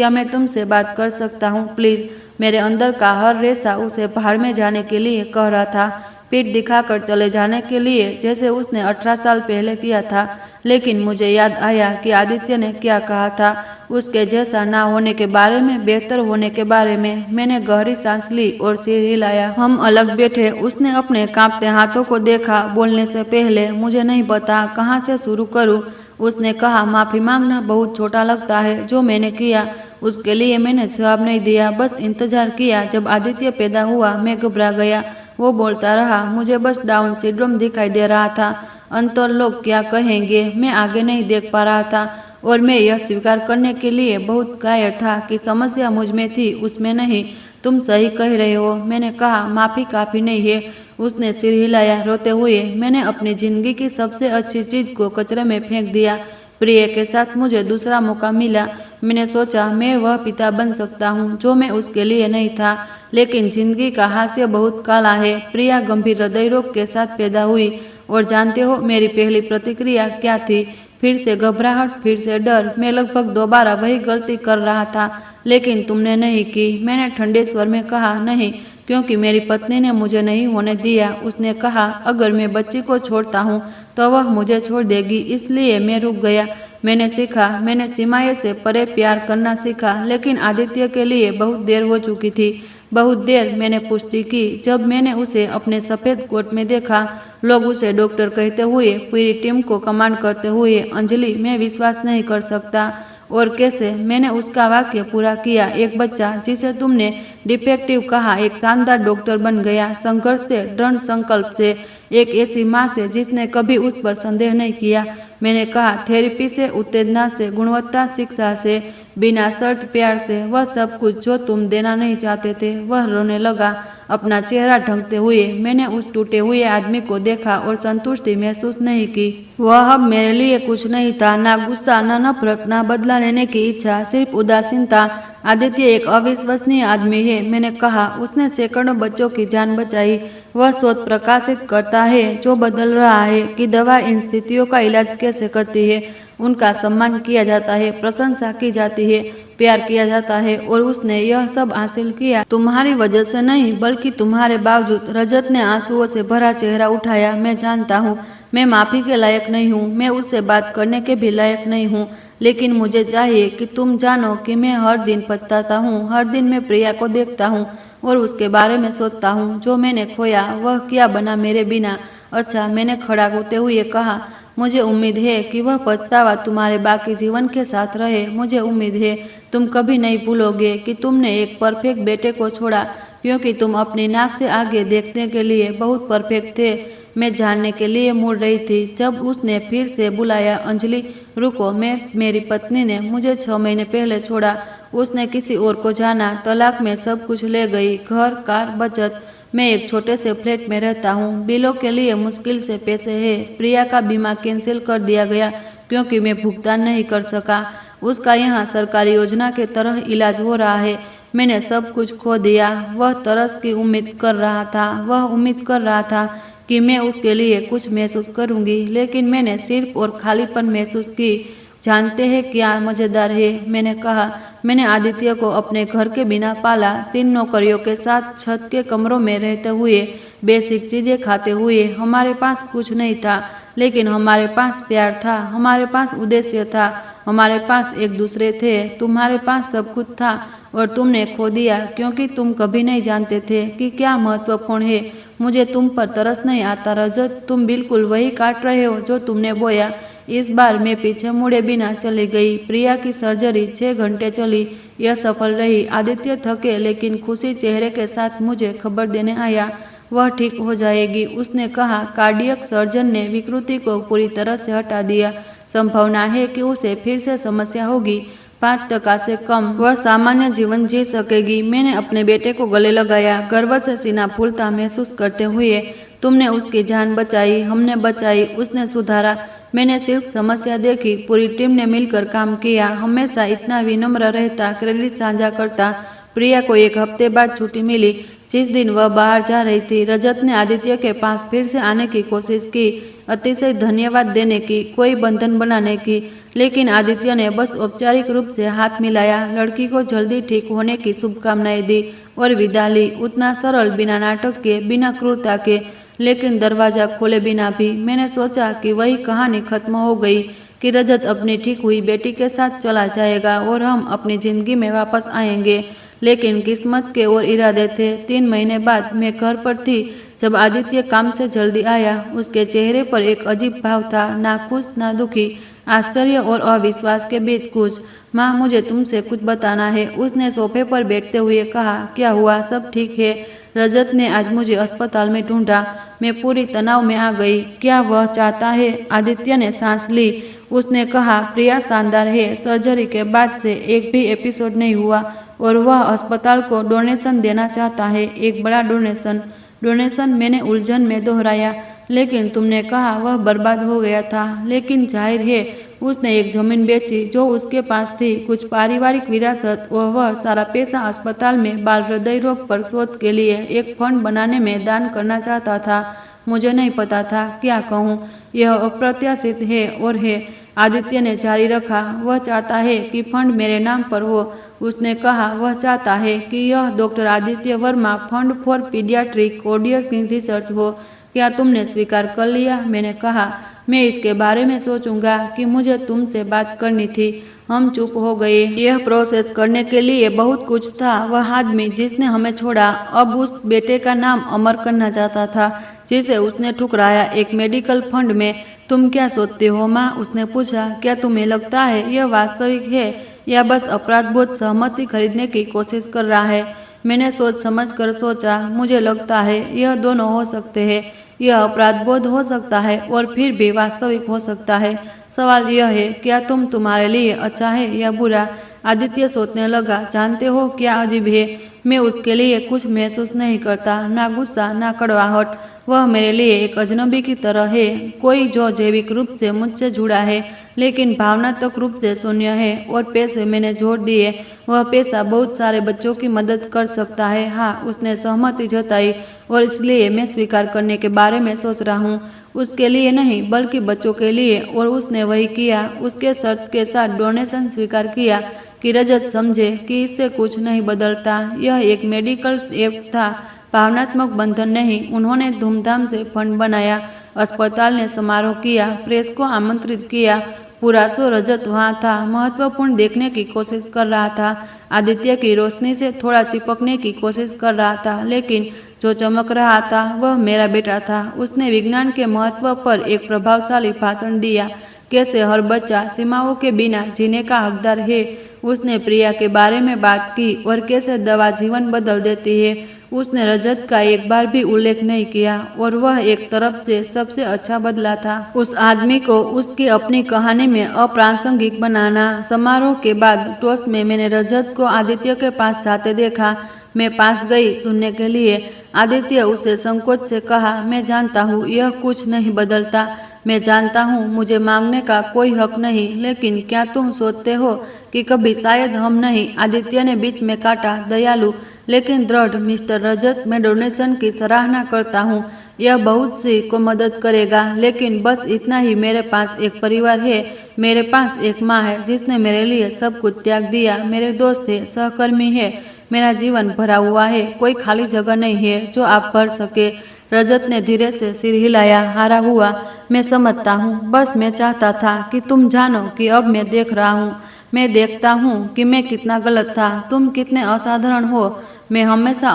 Speaker 1: मैं तुमसे बात कर सकता हूँ प्लीज़? मेरे अंदर का हर रेशा उसे पहाड़ में जाने के लिए कह रहा था, पीठ दिखाकर चले जाने के लिए, जैसे उसने 18 साल पहले किया था। लेकिन मुझे याद आया कि आदित्य ने क्या कहा था, उसके जैसा ना होने के बारे में, बेहतर होने के बारे में। मैंने गहरी सांस ली और सिर हिलाया। हम अलग बैठे। उसने अपने कांपते हाथों को देखा। बोलने से पहले, मुझे नहीं पता कहाँ से शुरू करूँ। उसने कहा, माफ़ी मांगना बहुत छोटा लगता है जो मैंने किया। उसके लिए मैंने जवाब नहीं दिया, बस इंतजार किया। जब आदित्य पैदा हुआ, मैं घबरा गया। वो बोलता रहा, मुझे बस डाउन सिंड्रोम दिखाई दे रहा था। अंतर लोग क्या कहेंगे, मैं आगे नहीं देख पा रहा था। और मैं यह स्वीकार करने के लिए बहुत कायर था कि समस्या मुझ में थी, उसमें नहीं। तुम सही कह रहे हो, मैंने कहा। माफ़ी काफ़ी नहीं है, उसने सिर हिलाया रोते हुए। मैंने अपनी ज़िंदगी की सबसे अच्छी चीज़ को कचरे में फेंक दिया। प्रिय के साथ मुझे दूसरा मौका मिला। मैंने सोचा मैं वह पिता बन सकता हूँ जो मैं उसके लिए नहीं था, लेकिन जिंदगी का हास्य बहुत काला है। प्रिया गंभीर हृदय रोग के साथ पैदा हुई और जानते हो मेरी पहली प्रतिक्रिया क्या थी? फिर से घबराहट, फिर से डर। मैं लगभग दोबारा वही गलती कर रहा था, लेकिन तुमने नहीं की। मैंने ठंडे स्वर में कहा, नहीं, क्योंकि मेरी पत्नी ने मुझे नहीं होने दिया। उसने कहा अगर मैं बच्ची को छोड़ता हूँ तो वह मुझे छोड़ देगी, इसलिए मैं रुक गया। मैंने सीखा, मैंने सीमाएं से परे प्यार करना सीखा, लेकिन आदित्य के लिए बहुत देर हो चुकी थी। बहुत देर। मैंने पुष्टि की जब मैंने उसे अपने सफ़ेद कोट में देखा, लोग उसे डॉक्टर कहते हुए, पूरी टीम को कमांड करते हुए। अंजलि, मैं विश्वास नहीं कर सकता। और कैसे? मैंने उसका वाक्य पूरा किया। एक बच्चा जिसे तुमने डिफेक्टिव कहा एक शानदार डॉक्टर बन गया, संघर्ष से, दृढ़ संकल्प से, एक ऐसी माँ से जिसने कभी उस पर संदेह नहीं किया। मैंने कहा, थेरेपी से, उत्तेजना से, गुणवत्ता शिक्षा से, बिना शर्त प्यार से, वह सब कुछ जो तुम देना नहीं चाहते थे। वह रोने लगा, अपना चेहरा ढंकते हुए। मैंने उस टूटे हुए आदमी को देखा और संतुष्टि महसूस नहीं की। वह अब मेरे लिए कुछ नहीं था, ना गुस्सा, ना नफरत, ना बदला लेने की इच्छा, सिर्फ उदासीनता। आदित्य एक अविश्वसनीय आदमी है, मैंने कहा। उसने सैकड़ों बच्चों की जान बचाई। वह शोध प्रकाशित करता है जो बदल रहा है कि दवा इन स्थितियों का इलाज कैसे करती है। उनका सम्मान किया जाता है, प्रशंसा की जाती है, प्यार किया जाता है, और उसने यह सब हासिल किया तुम्हारी वजह से नहीं, बल्कि तुम्हारे बावजूद। रजत ने आंसुओं से भरा चेहरा उठाया। मैं जानता हूँ मैं माफ़ी के लायक नहीं हूँ, मैं उससे बात करने के भी लायक नहीं हूँ, लेकिन मुझे चाहिए कि तुम जानो कि मैं हर दिन पछताता हूँ। हर दिन मैं प्रिया को देखता हूँ और उसके बारे में सोचता हूँ। जो मैंने खोया वह क्या बना मेरे बिना। अच्छा, मैंने खड़ा होते हुए कहा, मुझे उम्मीद है कि वह पछतावा तुम्हारे बाकी जीवन के साथ रहे। मुझे उम्मीद है तुम कभी नहीं भूलोगे कि तुमने एक परफेक्ट बेटे को छोड़ा, क्योंकि तुम अपनी नाक से आगे देखने के लिए बहुत परफेक्ट थे। मैं जानने के लिए मुड़ रही थी जब उसने फिर से बुलाया, अंजलि रुको। मेरी पत्नी ने मुझे 6 महीने पहले छोड़ा। उसने किसी और को जाना, तलाक में सब कुछ ले गई, घर, कार, बचत। मैं एक छोटे से फ्लैट में रहता हूँ, बिलों के लिए मुश्किल से पैसे है। प्रिया का बीमा कैंसिल कर दिया गया क्योंकि मैं भुगतान नहीं कर सका। उसका यहाँ सरकारी योजना के तरह इलाज हो रहा है। मैंने सब कुछ खो दिया। वह तरस की उम्मीद कर रहा था, वह उम्मीद कर रहा था कि मैं उसके लिए कुछ महसूस करूंगी, लेकिन मैंने सिर्फ और खालीपन महसूस की। जानते हैं क्या मज़ेदार है? मैंने कहा, मैंने आदित्य को अपने घर के बिना पाला, 3 नौकरियों के साथ, छत के कमरों में रहते हुए, बेसिक चीज़ें खाते हुए। हमारे पास कुछ नहीं था, लेकिन हमारे पास प्यार था, हमारे पास उद्देश्य था, हमारे पास एक दूसरे थे। तुम्हारे पास सब कुछ था और तुमने खो दिया क्योंकि तुम कभी नहीं जानते थे कि क्या महत्वपूर्ण है। मुझे तुम पर तरस नहीं आता रजत, तुम बिल्कुल वही काट रहे हो जो तुमने बोया। इस बार मैं पीछे मुड़े बिना चली गई। प्रिया की सर्जरी 6 घंटे चली, यह सफल रही। आदित्य थके लेकिन खुशी चेहरे के साथ मुझे खबर देने आया, वह ठीक हो जाएगी। उसने कहा, कार्डियक सर्जन ने विकृति को पूरी तरह से हटा दिया। संभावना है कि उसे फिर से समस्या होगी, 5% से कम। वह सामान्य जीवन जी सकेगी। मैंने अपने बेटे को गले लगाया, गर्व से सीना फूलता महसूस करते हुए। तुमने उसकी जान बचाई, हमने बचाई, उसने सुधारा। मैंने सिर्फ समस्या देखी, पूरी टीम ने मिलकर काम किया। हमेशा इतना विनम्र रहता, क्रेडिट साझा करता। प्रिया को 1 हफ्ते बाद छुट्टी मिली। जिस दिन वह बाहर जा रही थी, रजत ने आदित्य के पास फिर से आने की कोशिश की, अतिशय धन्यवाद देने की, कोई बंधन बनाने की, लेकिन आदित्य ने बस औपचारिक रूप से हाथ मिलाया, लड़की को जल्दी ठीक होने की शुभकामनाएं दी और विदा ली। उतना सरल, बिना नाटक के, बिना क्रूरता के, लेकिन दरवाजा खोले बिना भी। मैंने सोचा कि वही कहानी खत्म हो गई, कि रजत अपनी ठीक हुई बेटी के साथ चला जाएगा और हम अपनी जिंदगी में वापस आएंगे। लेकिन किस्मत के और इरादे थे। 3 महीने बाद मैं घर पर थी जब आदित्य काम से जल्दी आया। उसके चेहरे पर एक अजीब भाव था, ना खुश ना दुखी, आश्चर्य और अविश्वास के बीच कुछ। माँ, मुझे तुमसे कुछ बताना है, उसने सोफे पर बैठते हुए कहा। क्या हुआ? सब ठीक है? रजत ने आज मुझे अस्पताल में ढूंढा। मैं पूरी तनाव में आ गई। क्या वह चाहता है? आदित्य ने सांस ली। उसने कहा, प्रिया शानदार है। सर्जरी के बाद से एक भी एपिसोड नहीं हुआ और वह अस्पताल को डोनेशन देना चाहता है, एक बड़ा डोनेशन। डोनेशन, मैंने उलझन में दोहराया। लेकिन तुमने कहा वह बर्बाद हो गया था। लेकिन जाहिर है उसने एक जमीन बेची जो उसके पास थी, कुछ पारिवारिक विरासत, और वह सारा पैसा अस्पताल में बाल हृदय रोग पर शोध के लिए एक फंड बनाने में दान करना चाहता था। मुझे नहीं पता था क्या कहूँ। यह अप्रत्याशित है और है। आदित्य ने जारी रखा, वह चाहता है कि फंड मेरे नाम पर हो। उसने कहा, वह चाहता है कि यह doctor Aditya Verma fund for paediatric कोडियस रिसर्च हो। क्या तुमने स्वीकार कर लिया? मैंने कहा, मैं इसके बारे में सोचूंगा कि मुझे तुमसे बात करनी थी। हम चुप हो गए। यह प्रोसेस करने के लिए बहुत कुछ था। वह आदमी जिसने हमें छोड़ा अब उस बेटे का नाम अमर करना चाहता था जिसे उसने ठुकराया, एक मेडिकल फंड में। तुम क्या सोचते हो माँ? उसने पूछा। क्या तुम्हें लगता है यह वास्तविक है या बस अपराधबोध सहमति खरीदने की कोशिश कर रहा है? मैंने सोच समझ कर सोचा। मुझे लगता है यह दोनों हो सकते हैं। यह अपराधबोध हो सकता है और फिर भी वास्तविक हो सकता है। सवाल यह है, क्या तुम्हारे लिए अच्छा है या बुरा? आदित्य सोचने लगा। जानते हो क्या अजीब है, मैं उसके लिए कुछ महसूस नहीं करता, ना गुस्सा ना कड़वाहट। वह मेरे लिए एक अजनबी की तरह है, कोई जो जैविक रूप से मुझसे जुड़ा है लेकिन भावनात्मक रूप से शून्य है। और पैसे मैंने जोड़ दिए। वह पैसा बहुत सारे बच्चों की मदद कर सकता है। हाँ, उसने सहमति जताई, और इसलिए मैं स्वीकार करने के बारे में सोच रहा हूँ। उसके लिए नहीं बल्कि बच्चों के लिए। और उसने वही किया। उसके शर्त के साथ डोनेशन स्वीकार किया कि रजत समझे कि इससे कुछ नहीं बदलता। यह एक मेडिकल ऐप था, भावनात्मक बंधन नहीं। उन्होंने धूमधाम से फंड बनाया, अस्पताल ने समारोह किया, प्रेस को आमंत्रित किया। पूरा शो रजत वहाँ था, महत्वपूर्ण देखने की कोशिश कर रहा था, आदित्य की रोशनी से थोड़ा चिपकने की कोशिश कर रहा था, लेकिन जो चमक रहा था वह मेरा बेटा था। उसने विज्ञान के महत्व पर एक प्रभावशाली भाषण दिया, कैसे हर बच्चा सीमाओं के बिना जीने का हकदार है। उसने प्रिया के बारे में बात की और कैसे दवा जीवन बदल देती है। उसने रजत का एक बार भी उल्लेख नहीं किया और वह एक तरफ से सबसे अच्छा बदला था। उस आदमी को उसकी अपनी कहानी में अप्रासंगिक बनाना। समारोह के बाद टॉस में मैंने रजत को आदित्य के पास जाते देखा। मैं पास गई सुनने के लिए। आदित्य उसे संकोच से कहा, मैं जानता हूँ यह कुछ नहीं बदलता। मैं जानता हूँ मुझे मांगने का कोई हक नहीं, लेकिन क्या तुम सोचते हो कि कभी शायद हम नहीं? आदित्य ने बीच में काटा। दयालु लेकिन दृढ़, मिस्टर रजत, मैं डोनेशन की सराहना करता हूँ। यह बहुत सी को मदद करेगा, लेकिन बस इतना ही। मेरे पास एक परिवार है। मेरे पास एक माँ है जिसने मेरे लिए सब कुछ त्याग दिया। मेरे दोस्त है, सहकर्मी है। मेरा जीवन भरा हुआ है। कोई खाली जगह नहीं है जो आप भर सके। रजत ने धीरे से सिर हिलाया, हारा हुआ। मैं समझता हूँ, बस मैं चाहता था कि तुम जानो कि अब मैं देख रहा हूँ। मैं देखता हूँ कि मैं कितना गलत था, तुम कितने असाधारण हो। मैं हमेशा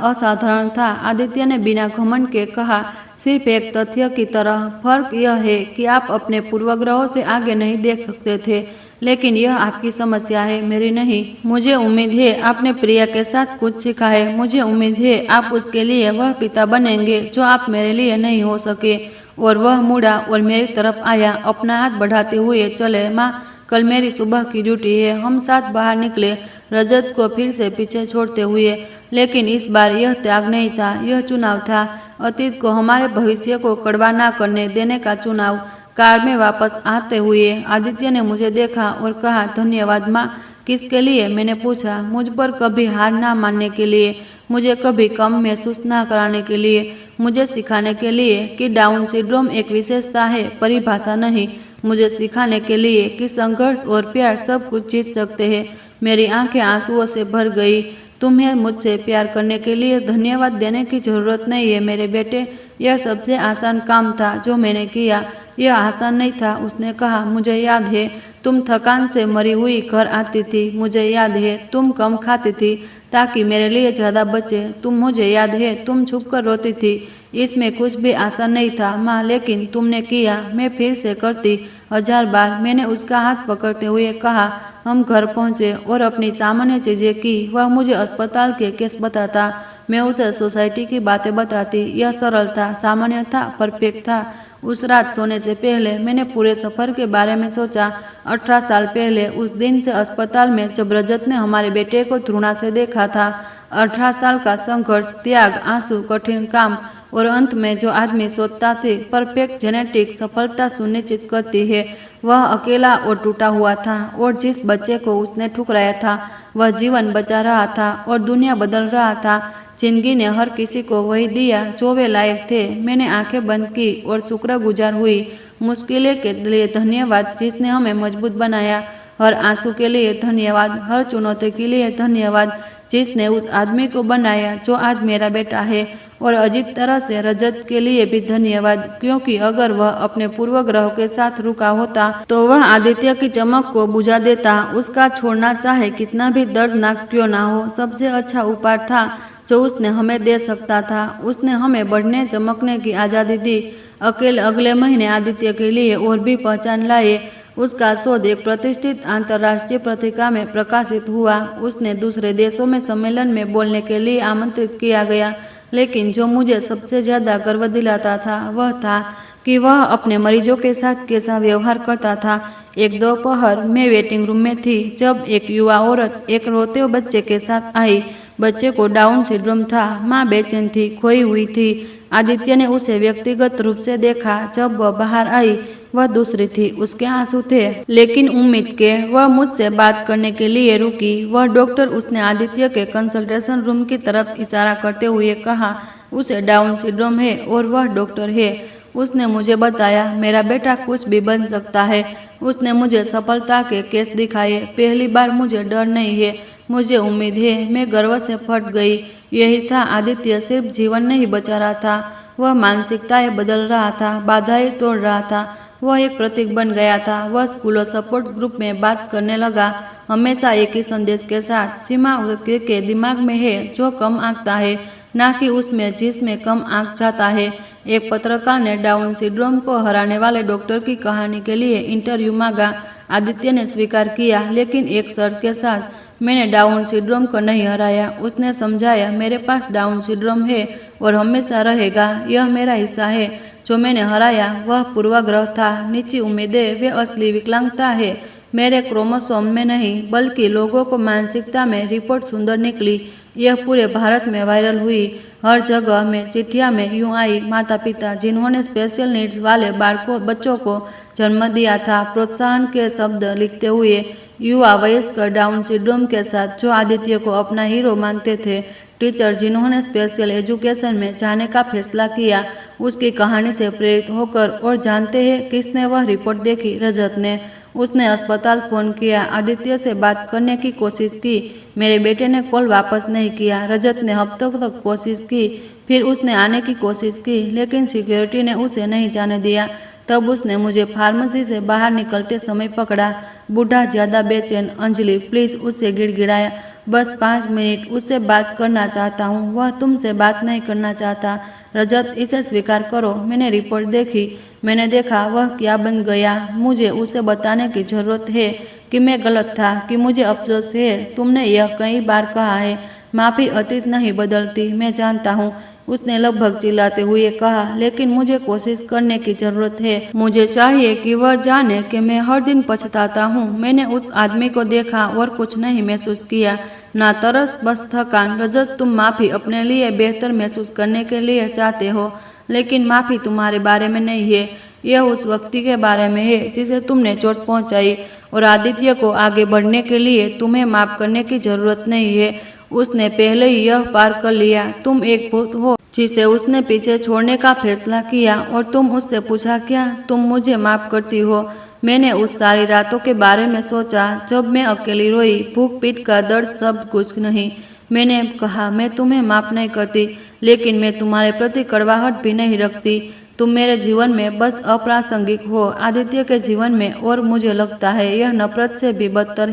Speaker 1: असाधारण था, आदित्य ने बिना घमंड के कहा, सिर्फ एक तथ्य की तरह। फर्क यह है कि आप अपने पूर्वग्रहों से आगे नहीं देख सकते थे, लेकिन यह आपकी समस्या है, मेरी नहीं। मुझे उम्मीद है आपने प्रिया के साथ कुछ सीखा है। मुझे उम्मीद है आप उसके लिए वह पिता बनेंगे जो आप मेरे लिए नहीं हो सके। और वह मुड़ा और मेरी तरफ आया, अपना हाथ बढ़ाते हुए। चले माँ, कल मेरी सुबह की ड्यूटी है। हम साथ बाहर निकले, रजत को फिर से पीछे छोड़ते हुए। लेकिन इस बार यह त्याग नहीं था, यह चुनाव था। अतीत को हमारे भविष्य को कड़वा ना करने देने का चुनाव। कार में वापस आते हुए आदित्य ने मुझे देखा और कहा, धन्यवाद माँ। किसके लिए? मैंने पूछा। मुझ पर कभी हार ना मानने के लिए, मुझे कभी कम महसूस ना कराने के लिए, मुझे सिखाने के लिए कि डाउन सिंड्रोम एक विशेषता है, परिभाषा नहीं। मुझे सिखाने के लिए कि संघर्ष और प्यार सब कुछ जीत सकते हैं। मेरी आंखें आंसुओं से भर गई। तुम्हें मुझसे प्यार करने के लिए धन्यवाद देने की जरूरत नहीं है मेरे बेटे। यह सबसे आसान काम था जो मैंने किया। यह आसान नहीं था, उसने कहा। मुझे याद है तुम थकान से मरी हुई घर आती थी। मुझे याद है तुम कम खाती थी ताकि मेरे लिए ज़्यादा बचे। मुझे याद है तुम छुपकर रोती थी। इसमें कुछ भी आसान नहीं था माँ, लेकिन तुमने किया, मैं फिर से करती 1000 बार। मैंने उसका हाथ पकड़ते हुए कहा। हम घर पहुँचे और अपनी सामान्य चीज़ें की। वह मुझे अस्पताल के केस बताता, मैं उसे सोसाइटी की बातें बताती। यह सरल था, सामान्य था, परफेक्ट था। उस रात सोने से पहले मैंने पूरे सफ़र के बारे में सोचा। 18 साल पहले उस दिन से अस्पताल में जब रजत ने हमारे बेटे को घृणा से देखा था। 18 साल का संघर्ष, त्याग, आंसू, कठिन काम और अंत में जो आदमी सोचता थे परफेक्ट जेनेटिक सफलता सुनिश्चित करती है, वह अकेला और टूटा हुआ था। और जिस बच्चे को उसने ठुकराया था वह जीवन बचा रहा था और दुनिया बदल रहा था। जिंदगी ने हर किसी को वही दिया जो वे लायक थे। मैंने आंखें बंद की और शुक्रगुजार हुई। मुश्किलें के लिए धन्यवाद जिसने हमें मजबूत बनाया। हर आंसू के लिए धन्यवाद, हर चुनौती के लिए धन्यवाद जिसने उस आदमी को बनाया जो आज मेरा बेटा है। और अजीब तरह से रजत के लिए भी धन्यवाद, क्योंकि अगर वह अपने पूर्वग्रह के साथ रुका होता तो वह आदित्य की चमक को बुझा देता। उसका छोड़ना चाहे कितना भी दर्दनाक क्यों ना हो, सबसे अच्छा उपहार था जो उसने हमें दे सकता था। उसने हमें बढ़ने चमकने की आज़ादी दी। अगले महीने आदित्य के लिए और भी पहचान लाए। उसका शोध एक प्रतिष्ठित अंतर्राष्ट्रीय पत्रिका में प्रकाशित हुआ। उसने दूसरे देशों में सम्मेलन में बोलने के लिए आमंत्रित किया गया। लेकिन जो मुझे सबसे ज़्यादा गर्व दिलाता था वह था कि वह अपने मरीजों के साथ कैसा व्यवहार करता था। एक दोपहर मैं वेटिंग रूम में थी जब एक युवा औरत एक रोते हुए बच्चे के साथ आई। बच्चे को डाउन सिंड्रोम था। माँ बेचैन थी, खोई हुई थी। आदित्य ने उसे व्यक्तिगत रूप से देखा। जब वह बाहर आई वह दूसरी थी। उसके आंसू थे, लेकिन उम्मीद के। वह मुझसे बात करने के लिए रुकी। वह डॉक्टर, उसने आदित्य के कंसल्टेशन रूम की तरफ इशारा करते हुए कहा, उसे डाउन सिंड्रोम है और वह डॉक्टर है। उसने मुझे बताया मेरा बेटा कुछ भी बन सकता है। उसने मुझे सफलता के केस दिखाए। पहली बार मुझे डर नहीं है, मुझे उम्मीद है। मैं गर्व से फट गई। यही था, आदित्य सिर्फ जीवन नहीं बचा रहा था, वह मानसिकताएं बदल रहा था, बाधाएं तोड़ रहा था। वह एक प्रतीक बन गया था। वह स्कूल और सपोर्ट ग्रुप में बात करने लगा, हमेशा एक ही संदेश के साथ, सीमा के दिमाग में है जो कम आंकता है, ना कि उसमें जिसमें कम आंक जाता है। एक पत्रकार ने डाउन सिंड्रोम को हराने वाले डॉक्टर की कहानी के लिए इंटरव्यू मांगा। आदित्य ने स्वीकार किया, लेकिन एक शर्त के साथ। मैंने डाउन सिंड्रोम को नहीं हराया। उसने समझाया, मेरे पास डाउन सिंड्रोम है और हमेशा रहेगा। यह मेरा हिस्सा है। जो मैंने हराया वह पूर्वाग्रह था, निजी उम्मीदें, वे असली विकलांगता है। मेरे क्रोमोसोम में नहीं, बल्कि लोगों को मानसिकता में। रिपोर्ट सुंदर निकली। यह पूरे भारत में वायरल हुई। हर जगह में चिट्ठियां में यूं आई, माता पिता जिन्होंने स्पेशल नीड्स वाले बच्चों को जन्म दिया था, प्रोत्साहन के शब्द लिखते हुए। युवा वयस्क डाउन सिंड्रोम के साथ जो आदित्य को अपना हीरो मानते थे, टीचर जिन्होंने स्पेशल एजुकेशन में जाने का फैसला किया, उसकी कहानी से प्रेरित होकर। और जानते हैं किसने वह रिपोर्ट देखी? रजत ने। उसने अस्पताल फोन किया, आदित्य से बात करने की कोशिश की। मेरे बेटे ने कॉल वापस नहीं किया। रजत ने हफ्तों तक कोशिश की। फिर उसने आने की कोशिश की, लेकिन सिक्योरिटी ने उसे नहीं जाने दिया। तब उसने मुझे फार्मेसी से बाहर निकलते समय पकड़ा। बूढ़ा, ज्यादा बेचैन। अंजलि प्लीज, उससे गिड़गिड़ाया, बस 5 मिनट, उससे बात करना चाहता हूँ। वह तुमसे बात नहीं करना चाहता। रजत, इसे स्वीकार करो। मैंने रिपोर्ट देखी। मैंने देखा वह क्या बन गया। मुझे उसे बताने की जरूरत है कि मैं गलत था, कि मुझे अफसोस है। तुमने यह कई बार कहा है, माफी अतीत नहीं बदलती, मैं जानता हूँ। उसने लगभग चिल्लाते हुए कहा, लेकिन मुझे कोशिश करने की जरूरत है। मुझे चाहिए कि वह जाने कि मैं हर दिन पछताता हूँ। मैंने उस आदमी को देखा और कुछ नहीं महसूस किया, ना तरस, बस थकान। रजत, तुम माफी अपने लिए बेहतर महसूस करने के लिए चाहते हो, लेकिन माफी तुम्हारे बारे में नहीं है। यह उस व्यक्ति के बारे में है जिसे तुमने चोट पहुंचाई। और आदित्य को आगे बढ़ने के लिए तुम्हें माफ करने की जरूरत नहीं है। उसने पहले ही यह पार कर लिया। तुम एक भूत हो जिसे उसने पीछे छोड़ने का फैसला किया। और तुम उससे पूछा, क्या तुम मुझे माफ करती हो? मैंने उस सारी रातों के बारे में सोचा जब मैं अकेली रोई, भूख, पीठ का दर्द, सब कुछ नहीं। मैंने कहा, मैं तुम्हें माफ नहीं करती, लेकिन मैं तुम्हारे प्रति कड़वाहट भी नहीं रखती। तुम मेरे जीवन में बस अप्रासंगिक हो, आदित्य के जीवन में। और मुझे लगता है यह नफरत से भी बदतर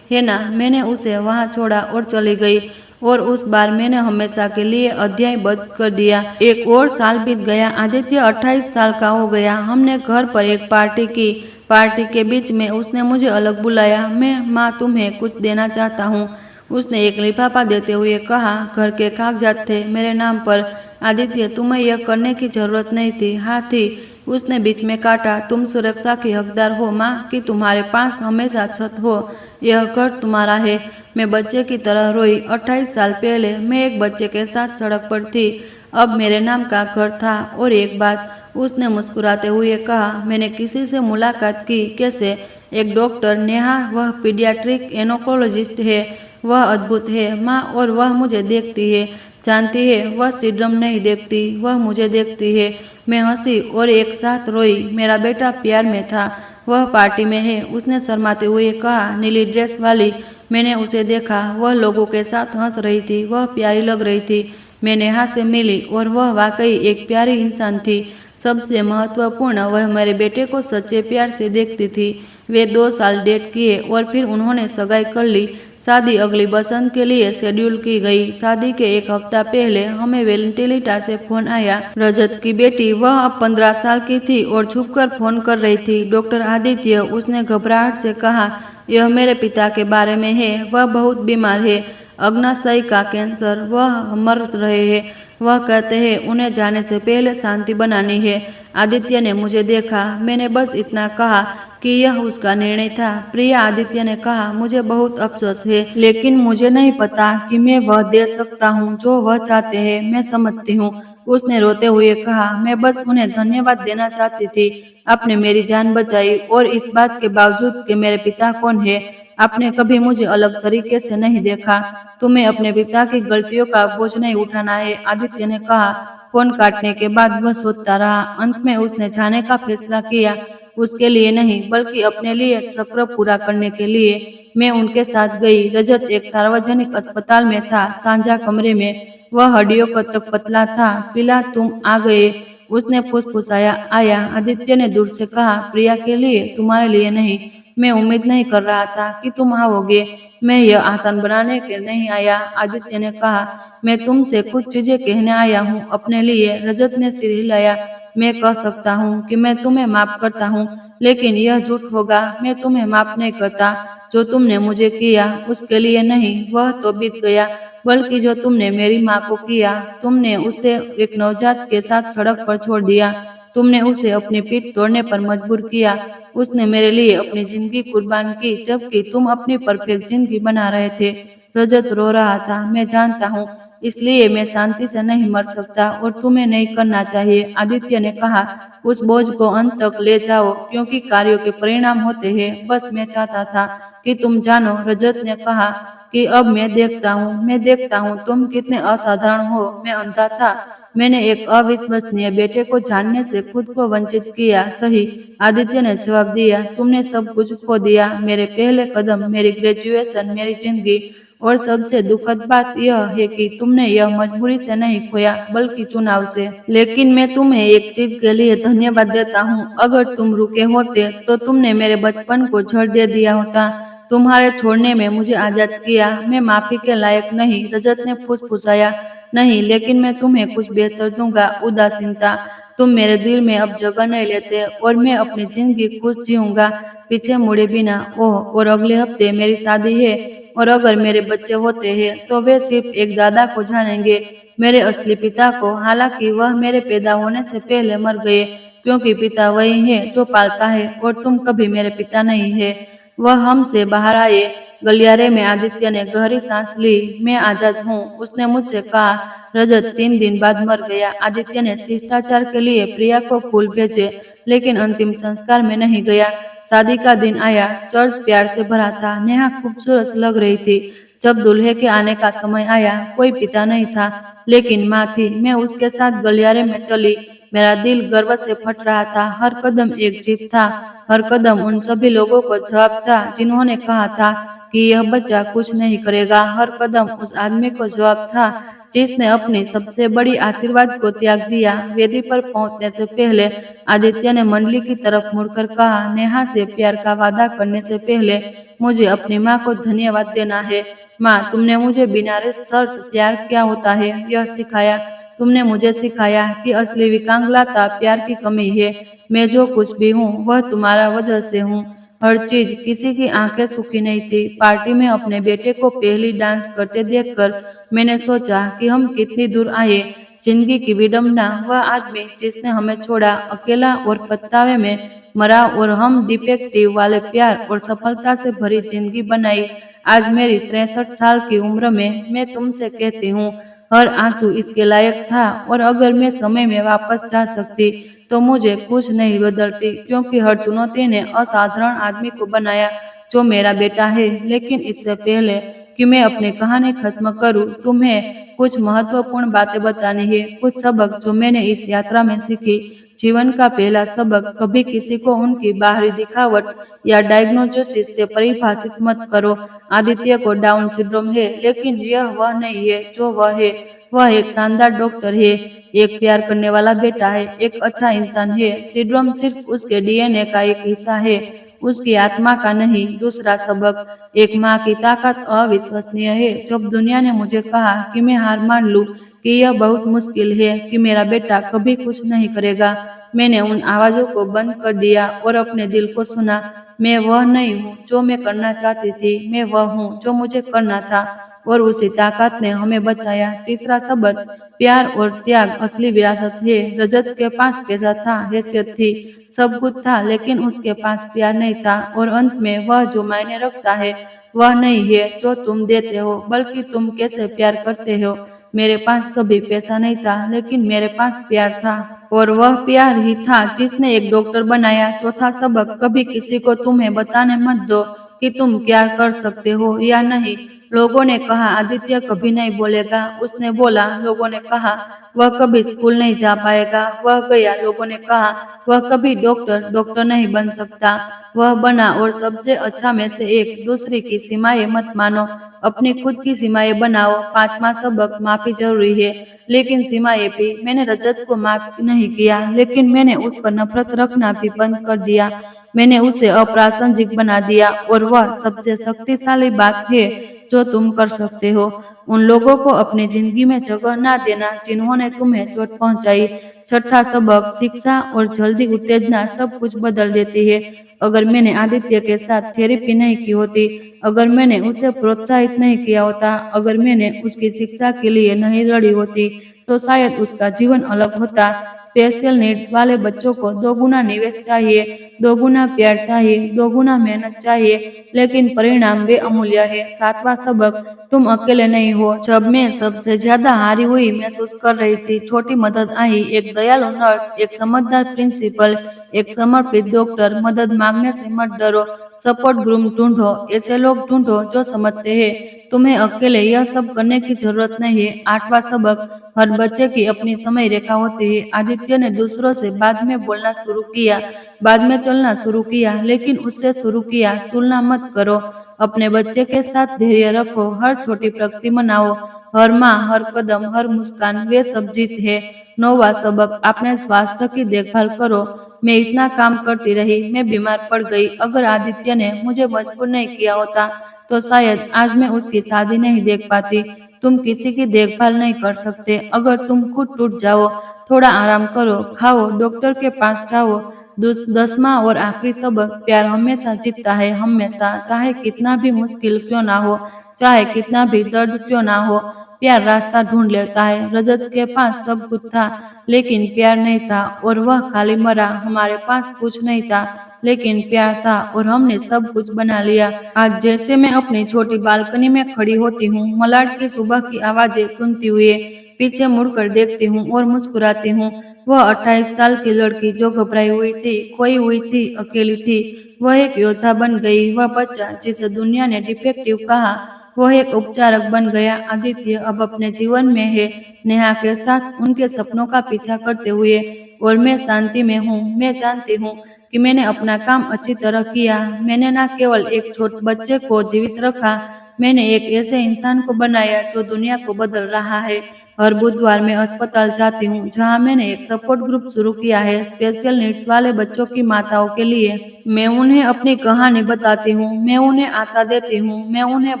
Speaker 1: है ना? मैंने उसे वहां छोड़ा और चली गई। और उस बार मैंने हमेशा के लिए अध्याय बंद कर दिया। एक और साल बीत गया। आदित्य 28 साल का हो गया। हमने घर पर एक पार्टी की। पार्टी के बीच में उसने मुझे अलग बुलाया। मैं माँ तुम्हें कुछ देना चाहता हूँ। उसने एक लिफाफा देते हुए कहा। घर के कागजात थे मेरे नाम पर। आदित्य तुम्हें यह करने की जरूरत नहीं थी। हाँ थी। उसने बीच में काटा। तुम सुरक्षा की हकदार हो माँ कि तुम्हारे पास हमेशा छत हो। यह घर तुम्हारा है। मैं बच्चे की तरह रोई। 28 साल पहले मैं एक बच्चे के साथ सड़क पर थी। अब मेरे नाम का घर था। और एक बात, उसने मुस्कुराते हुए कहा, मैंने किसी से मुलाकात की। कैसे? एक डॉक्टर नेहा, वह पीडियाट्रिक एनोकोलॉजिस्ट है। वह अद्भुत है माँ, और वह मुझे देखती है। जानती है, वह सिंड्रोम नहीं देखती, वह मुझे देखती है। मैं हंसी और एक साथ रोई। मेरा बेटा प्यार में था। वह पार्टी में है, उसने शर्माते हुए कहा। नीली ड्रेस वाली। मैंने उसे देखा। वह लोगों के साथ हंस रही थी। वह प्यारी लग रही थी। मैं नेहा से मिली और वह वाकई एक प्यारी इंसान थी। सबसे महत्वपूर्ण, वह मेरे बेटे को सच्चे प्यार से देखती थी। वे 2 साल डेट किए और फिर उन्होंने सगाई कर ली। शादी अगली बसंत के लिए शेड्यूल की गई। शादी के एक हफ्ता पहले हमें वेलेंटिलिटा से फोन आया। रजत की बेटी, वह अब 15 साल की थी और छुपकर फोन कर रही थी। डॉक्टर आदित्य, उसने घबराहट से कहा, यह मेरे पिता के बारे में है। वह बहुत बीमार है। अग्नाशय का कैंसर। वह मर रहे हैं। वह कहते हैं उन्हें जाने से पहले शांति बनानी है। आदित्य ने मुझे देखा। मैंने बस इतना कहा कि यह उसका निर्णय था। प्रिया, आदित्य ने कहा, मुझे बहुत अफसोस है, लेकिन मुझे नहीं पता कि मैं वह दे सकता हूँ जो वह चाहते हैं। मैं समझती हूँ। उसने रोते हुए कहा, मैं बस उन्हें धन्यवाद देना चाहती थी। आपने मेरी जान बचाई, और इस बात के बावजूद कि मेरे पिता कौन है, आपने कभी मुझे अलग तरीके से नहीं देखा। तुम्हें अपने पिता की गलतियों का बोझ नहीं उठाना है। आदित्य ने कहा। फोन काटने के बाद वह सोचता रहा। अंत में उसने जाने का फैसला किया। उसके लिए नहीं, बल्कि अपने लिए सफर पूरा करने के लिए। मैं उनके साथ गई। रजत एक सार्वजनिक अस्पताल में था, साझा कमरे में। वह हड्डियों को तक पतला था। पिला, तुम आ गए। उसने फुसफुसाया। आया। आदित्य ने दूर से कहा, प्रिया के लिए, तुम्हारे लिए नहीं। मैं उम्मीद नहीं कर रहा था कि तुम आओगे। मैं यह आसान बनाने के नहीं आया। आदित्य ने कहा, मैं तुमसे कुछ चीजें कहने आया हूँ अपने लिए। रजत ने सिर हिलाया। मैं कह सकता हूँ कि मैं तुम्हें माफ करता हूँ, लेकिन यह झूठ होगा। मैं तुम्हें माफ नहीं करता। जो तुमने मुझे किया, उसके लिए नहीं, वह तो बीत गया, बल्कि जो तुमने मेरी माँ को किया। तुमने उसे एक नवजात के साथ सड़क पर छोड़ दिया। तुमने उसे अपनी पीठ तोड़ने पर मजबूर किया। उसने मेरे लिए अपनी जिंदगी कुर्बान की, जबकि तुम अपनी परफेक्ट जिंदगी बना रहे थे। रजत रो रहा था। मैं जानता हूँ, इसलिए मैं शांति से नहीं मर सकता, और तुम्हें नहीं करना चाहिए। आदित्य ने कहा, उस बोझ को अंत तक ले जाओ, क्योंकि कार्यों के परिणाम होते हैं। बस मैं चाहता था कि तुम जानो। रजत ने कहा कि अब मैं देखता हूँ तुम कितने असाधारण हो। मैं अंधा था। मैंने एक अविश्वसनीय बेटे को जानने से खुद को वंचित किया। सही, आदित्य ने जवाब दिया। तुमने सब कुछ खो दिया। मेरे पहले कदम, मेरी ग्रेजुएशन, मेरी जिंदगी, और सबसे दुखद बात यह है कि तुमने यह मजबूरी से नहीं खोया, बल्कि चुनाव से। लेकिन मैं तुम्हें एक चीज के लिए धन्यवाद देता हूँ। अगर तुम रुके होते तो तुमने मेरे बचपन को झड़ दे दिया होता। तुम्हारे छोड़ने में मुझे आजाद किया। मैं माफी के लायक नहीं। रजत ने फुसफुसाया। नहीं, लेकिन मैं तुम्हें कुछ बेहतर दूंगा। उदासीनता। तुम मेरे दिल में अब जगह नहीं लेते, और मैं अपनी जिंदगी खुश जीऊंगा, पीछे मुड़े बिना। ओह, और अगले हफ्ते मेरी शादी है, और अगर मेरे बच्चे होते हैं तो वे सिर्फ एक दादा को जानेंगे, मेरे असली पिता को। हालांकि वह मेरे पैदा होने से पहले मर गए, क्योंकि पिता वही है जो पालता है, और तुम कभी मेरे पिता नहीं है। वह हमसे बाहर आए। गलियारे में आदित्य ने गहरी सांस ली। मैं आजाद हूँ, उसने मुझसे कहा। रजत 3 दिन बाद मर गया। आदित्य ने शिष्टाचार के लिए प्रिया को फूल भेजे, लेकिन अंतिम संस्कार में नहीं गया। शादी का दिन आया। चर्च प्यार से भरा था। नेहा खूबसूरत लग रही थी। जब दूल्हे के आने का समय आया, कोई पिता नहीं था, लेकिन माँ थी। मैं उसके साथ गलियारे में चली। मेरा दिल गर्व से फट रहा था। हर कदम एक जीत था। हर कदम उन सभी लोगों को जवाब था जिन्होंने कहा था कि यह बच्चा कुछ नहीं करेगा। हर कदम उस आदमी को जवाब था जिसने अपनी सबसे बड़ी आशीर्वाद को त्याग दिया। वेदी पर पहुंचने से पहले आदित्य ने मंडली की तरफ मुड़कर कहा, नेहा से प्यार का वादा करने से पहले मुझे अपनी माँ को धन्यवाद देना है। माँ, तुमने मुझे बिना शर्त प्यार क्या होता है यह सिखाया। तुमने मुझे सिखाया कि असली विकलांगता प्यार की कमी है। मैं जो कुछ भी हूँ वह तुम्हारा वजह से हूँ। हर चीज। किसी की आंखें सूखी नहीं थी। पार्टी में अपने बेटे को पहली डांस करते देखकर मैंने सोचा कि हम कितनी दूर आए। जिंदगी की विडंबना, वह आदमी जिसने हमें छोड़ा, अकेला और पछतावे में मरा, और हम डिफेक्टिव वाले प्यार और सफलता से भरी जिंदगी बनाई। आज मेरी 63 साल की उम्र में मैं तुमसे कहती हूँ, हर आंसू इसके लायक था। और अगर मैं समय में वापस जा सकती तो मुझे कुछ नहीं बदलती, क्योंकि हर चुनौती ने असाधारण आदमी को बनाया जो मेरा बेटा है। लेकिन इससे पहले कि मैं अपनी कहानी खत्म करूं, तुम्हें कुछ महत्वपूर्ण बातें बतानी है, कुछ सबक जो मैंने इस यात्रा में सीखी। जीवन का पहला सबक, कभी किसी को उनकी बाहरी दिखावट या डायग्नोसिस से परिभाषित मत करो। आदित्य को डाउन सिंड्रोम है, लेकिन यह वह नहीं है जो वह है। वह एक शानदार डॉक्टर है, एक प्यार करने वाला बेटा है, एक अच्छा इंसान है। सिंड्रोम सिर्फ उसके डीएनए का एक हिस्सा है, उसकी आत्मा का नहीं। दूसरा सबक, एक माँ की ताकत अविश्वसनीय है। जब दुनिया ने मुझे कहा कि मैं हार मान लूं, कि यह बहुत मुश्किल है, कि मेरा बेटा कभी कुछ नहीं करेगा, मैंने उन आवाजों को बंद कर दिया और अपने दिल को सुना। मैं वह नहीं हूँ जो मैं करना चाहती थी, मैं वह हूँ जो मुझे करना था, और उसी ताकत ने हमें बचाया। तीसरा सबक, प्यार और त्याग असली विरासत है। रजत के पास पैसा था, हैसियत थी, सब कुछ था, लेकिन उसके पास प्यार नहीं था। और अंत में वह जो मायने रखता है वह नहीं है जो तुम देते हो, बल्कि तुम कैसे प्यार करते हो। मेरे पास कभी पैसा नहीं था, लेकिन मेरे पास प्यार था, और वह प्यार ही था जिसने एक डॉक्टर बनाया। चौथा सबक, कभी किसी को तुम्हें बताने मत दो कि तुम क्या कर सकते हो या नहीं। लोगों ने कहा आदित्य कभी नहीं बोलेगा, उसने बोला। लोगों ने कहा वह कभी स्कूल नहीं जा पाएगा, वह गया। लोगों ने कहा वह कभी डॉक्टर नहीं बन सकता, वह बना। और सबसे अच्छा में से एक, दूसरी की सीमाएं मत मानो, अपनी खुद की सीमाएं बनाओ। पांचवा सबक, माफी जरूरी है, लेकिन सीमाएं भी। मैंने रजत को माफ नहीं किया, लेकिन मैंने उस पर नफरत रखना भी बंद कर दिया। मैंने उसे अप्रासंगिक बना दिया, और वह सबसे शक्तिशाली बात है जो तुम कर सकते हो। उन लोगों को अपनी जिंदगी में जगह ना देना जिन्होंने तुम्हें चोट पहुंचाई। छठा सबक, शिक्षा और जल्दी उत्तेजना सब कुछ बदल देती है। अगर मैंने आदित्य के साथ थेरेपी नहीं की होती, अगर मैंने उसे प्रोत्साहित नहीं किया होता, अगर मैंने उसकी शिक्षा के लिए नहीं लड़ी होती, तो शायद उसका जीवन अलग होता। स्पेशल नीड्स वाले बच्चों को 2 गुना निवेश चाहिए, 2 गुना प्यार चाहिए, 2 गुना मेहनत चाहिए, लेकिन परिणाम वे अमूल्य है। सातवां सबक, तुम अकेले नहीं हो। जब मैं सबसे ज्यादा हारी हुई महसूस कर रही थी, छोटी मदद आई। एक दयालु नर्स, एक समझदार प्रिंसिपल, एक समर्पित डॉक्टर। मदद मांगने से मत डरो, सपोर्ट ग्रुप ढूंढो, ऐसे लोग ढूंढो जो समझते हैं तुम्हें अकेले यह सब करने की जरूरत नहीं है। आठवां सबक, हर बच्चे की अपनी समय रेखा होती है। आदित्य ने दूसरों से बाद में बोलना शुरू किया, बाद में चलना शुरू किया, लेकिन उससे शुरू किया। तुलना मत करो, अपने बच्चे के साथ धैर्य रखो, हर छोटी प्रगति मनाओ, हर माँ, हर कदम, हर मुस्कान, वे सब जीत है। नौवां सबक, अपने स्वास्थ्य की देखभाल करो। मैं इतना काम करती रही, मैं बीमार पड़ गई। अगर आदित्य ने मुझे मजबूर नहीं किया होता तो शायद आज मैं उसकी शादी नहीं देख पाती। तुम किसी की देखभाल नहीं कर सकते अगर तुम खुद टूट जाओ। थोड़ा आराम करो, खाओ, डॉक्टर के पास जाओ। 10वां और आखिरी सबक, प्यार हमेशा जीतता है, हमेशा, चाहे कितना भी मुश्किल क्यों ना हो, चाहे कितना भी दर्द क्यों ना हो। प्यार रास्ता ढूंढ लेता है। रजत के पास सब कुछ था, लेकिन प्यार नहीं था, और वह खाली मरा। हमारे पास कुछ नहीं था, लेकिन प्यार था, और हमने सब कुछ बना लिया। आज जैसे मैं अपनी छोटी बालकनी में खड़ी होती हूँ, मलाड की सुबह की आवाजें सुनती हुए पीछे मुड़कर देखती हूँ और मुस्कुराती हूँ। वह 28 साल की लड़की जो घबराई हुई थी, खोई हुई थी, अकेली थी, वह एक योद्धा बन गई। वह बच्चा जिसे दुनिया ने डिफेक्टिव कहा, वह एक उपचारक बन गया। आदित्य अब अपने जीवन में है, नेहा के साथ उनके सपनों का पीछा करते हुए, और मैं शांति में हूँ। मैं जानती हूँ कि मैंने अपना काम अच्छी तरह किया। मैंने न केवल एक छोटे बच्चे को जीवित रखा, मैंने एक ऐसे इंसान को बनाया जो दुनिया को बदल रहा है। हर बुधवार मैं अस्पताल जाती हूँ जहाँ मैंने एक सपोर्ट ग्रुप शुरू किया है स्पेशल नीड्स वाले बच्चों की माताओं के लिए। मैं उन्हें अपनी कहानी बताती हूँ, मैं उन्हें आशा देती हूँ, मैं उन्हें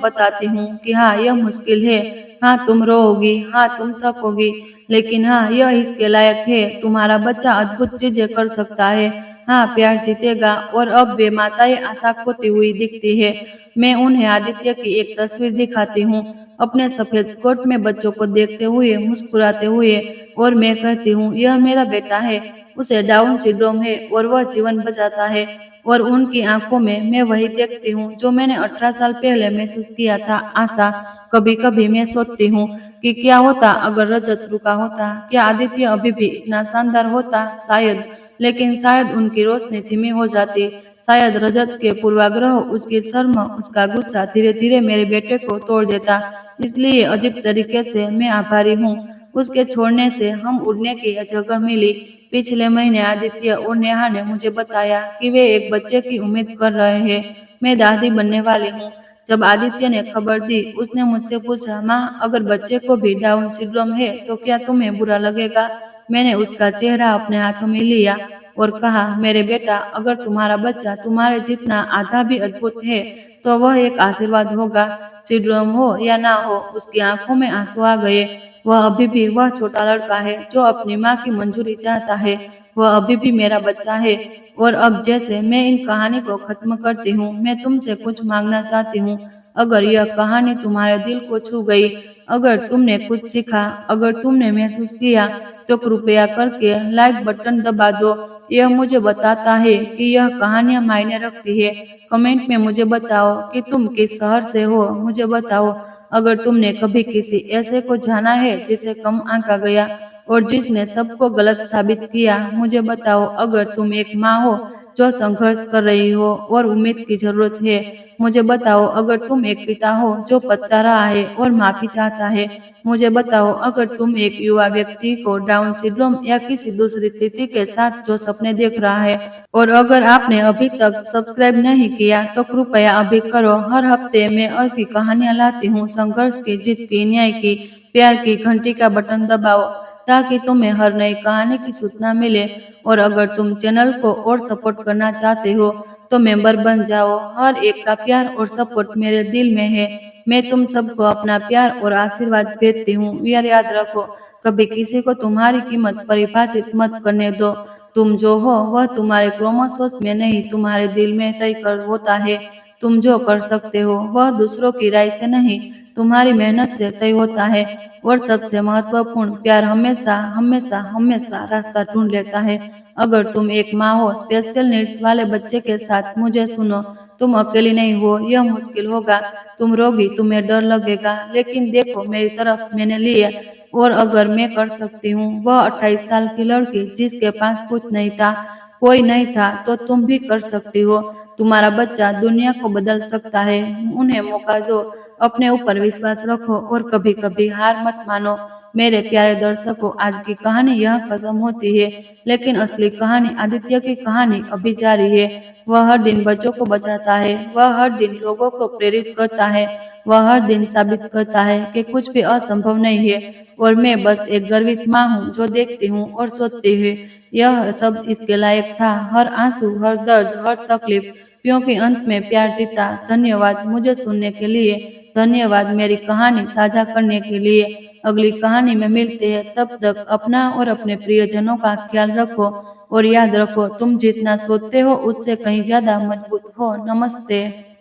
Speaker 1: बताती हूँ कि हाँ यह मुश्किल है, हाँ तुम रोओगी, हाँ तुम थकोगी, लेकिन हाँ यह इसके लायक है। तुम्हारा बच्चा अद्भुत चीजें कर सकता है, हाँ प्यार जीतेगा। और अब वे माताएं आशा खोती हुई दिखती है। मैं उन्हें आदित्य की एक तस्वीर दिखाती हूँ, अपने सफेद कोट में बच्चों को देखते हुए मुस्कुराते हुए, और मैं कहती हूँ यह मेरा बेटा है, उसे डाउन सिंड्रोम है और वह जीवन बचाता है। और उनकी आंखों में मैं वही देखती हूँ जो मैंने 18 साल पहले महसूस किया था, आशा। कभी कभी मैं सोचती हूँ कि क्या होता अगर रजत रुका होता, क्या आदित्य अभी भी इतना शानदार होता, शायद। लेकिन शायद उनकी रोशनी धीमी हो जाती, शायद रजत के पूर्वाग्रह, उसकी शर्म, उसका गुस्सा धीरे धीरे मेरे बेटे को तोड़ देता। इसलिए अजीब तरीके से मैं आभारी हूँ, उसके छोड़ने से हम उड़ने की जगह मिली। पिछले महीने आदित्य और नेहा ने मुझे बताया कि वे एक बच्चे की उम्मीद कर रहे हैं। मैं दादी बनने वाली हूँ। जब आदित्य ने खबर दी, उसने मुझसे पूछा, माँ अगर बच्चे को भी डाउन सिंड्रोम है तो क्या तुम्हें बुरा लगेगा? मैंने उसका चेहरा अपने हाथों में लिया और कहा, मेरे बेटा, अगर तुम्हारा बच्चा तुम्हारे जितना आधा भी अद्भुत है तो वह एक आशीर्वाद होगा। सिंड्रोम हो या ना हो, उसकी आंखों में आंसू आ गए। वह अभी भी वह छोटा लड़का है जो अपनी माँ की मंजूरी चाहता है। वह अभी भी मेरा बच्चा है। और अब जैसे मैं इन कहानी को खत्म करती हूँ, मैं तुमसे कुछ मांगना चाहती हूँ। अगर यह कहानी तुम्हारे दिल को छू गई, अगर तुमने कुछ सीखा, अगर तुमने महसूस किया, तो कृपया करके लाइक बटन दबा दो। यह मुझे बताता है कि यह कहानियाँ मायने रखती है। कमेंट में मुझे बताओ कि तुम किस शहर से हो, मुझे बताओ। अगर तुमने कभी किसी ऐसे को जाना है जिसे कम आंका गया और जिसने सबको गलत साबित किया, मुझे बताओ। अगर तुम एक माँ हो जो संघर्ष कर रही हो और उम्मीद की जरूरत है, मुझे बताओ। अगर तुम एक पिता हो जो पछता रहा है और माफी चाहता है, मुझे बताओ। अगर तुम एक युवा व्यक्ति को डाउन सिंड्रोम या किसी दूसरी स्थिति के साथ जो सपने देख रहा है, और अगर आपने अभी तक सब्सक्राइब नहीं किया तो कृपया अभी करो। हर हफ्ते मैं ऐसी कहानियां लाती हूँ, संघर्ष की, जीत की, न्याय की, प्यार की। घंटी का बटन दबाओ ताकि तुम्हें हर नई कहानी की सूचना मिले। और अगर तुम चैनल को और सपोर्ट करना चाहते हो तो मेंबर बन जाओ। हर एक का प्यार और सपोर्ट मेरे दिल में है। मैं तुम सबको अपना प्यार और आशीर्वाद भेजती हूँ। यार याद रखो, कभी किसी को तुम्हारी कीमत परिभाषित मत करने दो। तुम जो हो वह तुम्हारे क्रोमोसोम्स में नहीं, तुम्हारे दिल में तय कर होता है। तुम जो कर सकते हो वह दूसरों की राय से नहीं, तुम्हारी मेहनत से तय होता है। और सबसे महत्वपूर्ण, प्यार हमेशा हमेशा हमेशा रास्ता ढूंढ लेता है। अगर तुम एक माँ हो स्पेशल नीड्स वाले बच्चे के साथ, मुझे सुनो, तुम अकेली नहीं हो। यह मुश्किल होगा, तुम रोगी, तुम्हें डर लगेगा, लेकिन देखो मेरी तरफ, मैंने लिया। और अगर मैं कर सकती हूँ, वह 28 साल की लड़की जिसके पास कुछ नहीं था, कोई नहीं था, तो तुम भी कर सकती हो। तुम्हारा बच्चा दुनिया को बदल सकता है। उन्हें मौका दो, अपने ऊपर विश्वास रखो और कभी कभी हार मत मानो। मेरे प्यारे दर्शकों, आज की कहानी यह खत्म होती है, लेकिन असली कहानी, आदित्य की कहानी अभी जारी है। वह हर दिन बच्चों को बचाता है, वह हर दिन लोगों को प्रेरित करता है, वह हर दिन साबित करता है कि कुछ भी असंभव नहीं है। और मैं बस एक गर्वित माँ हूँ जो देखती हूँ और सोचती है, यह सब इसके लायक था। हर आंसू, हर दर्द, हर तकलीफ, क्योंकि अंत में प्यार जीता। धन्यवाद मुझे सुनने के लिए, धन्यवाद मेरी कहानी साझा करने के लिए। अगली कहानी में मिलते हैं, तब तक अपना और अपने प्रियजनों का ख्याल रखो। और याद रखो, तुम जितना सोचते हो उससे कहीं ज्यादा मजबूत हो। नमस्ते।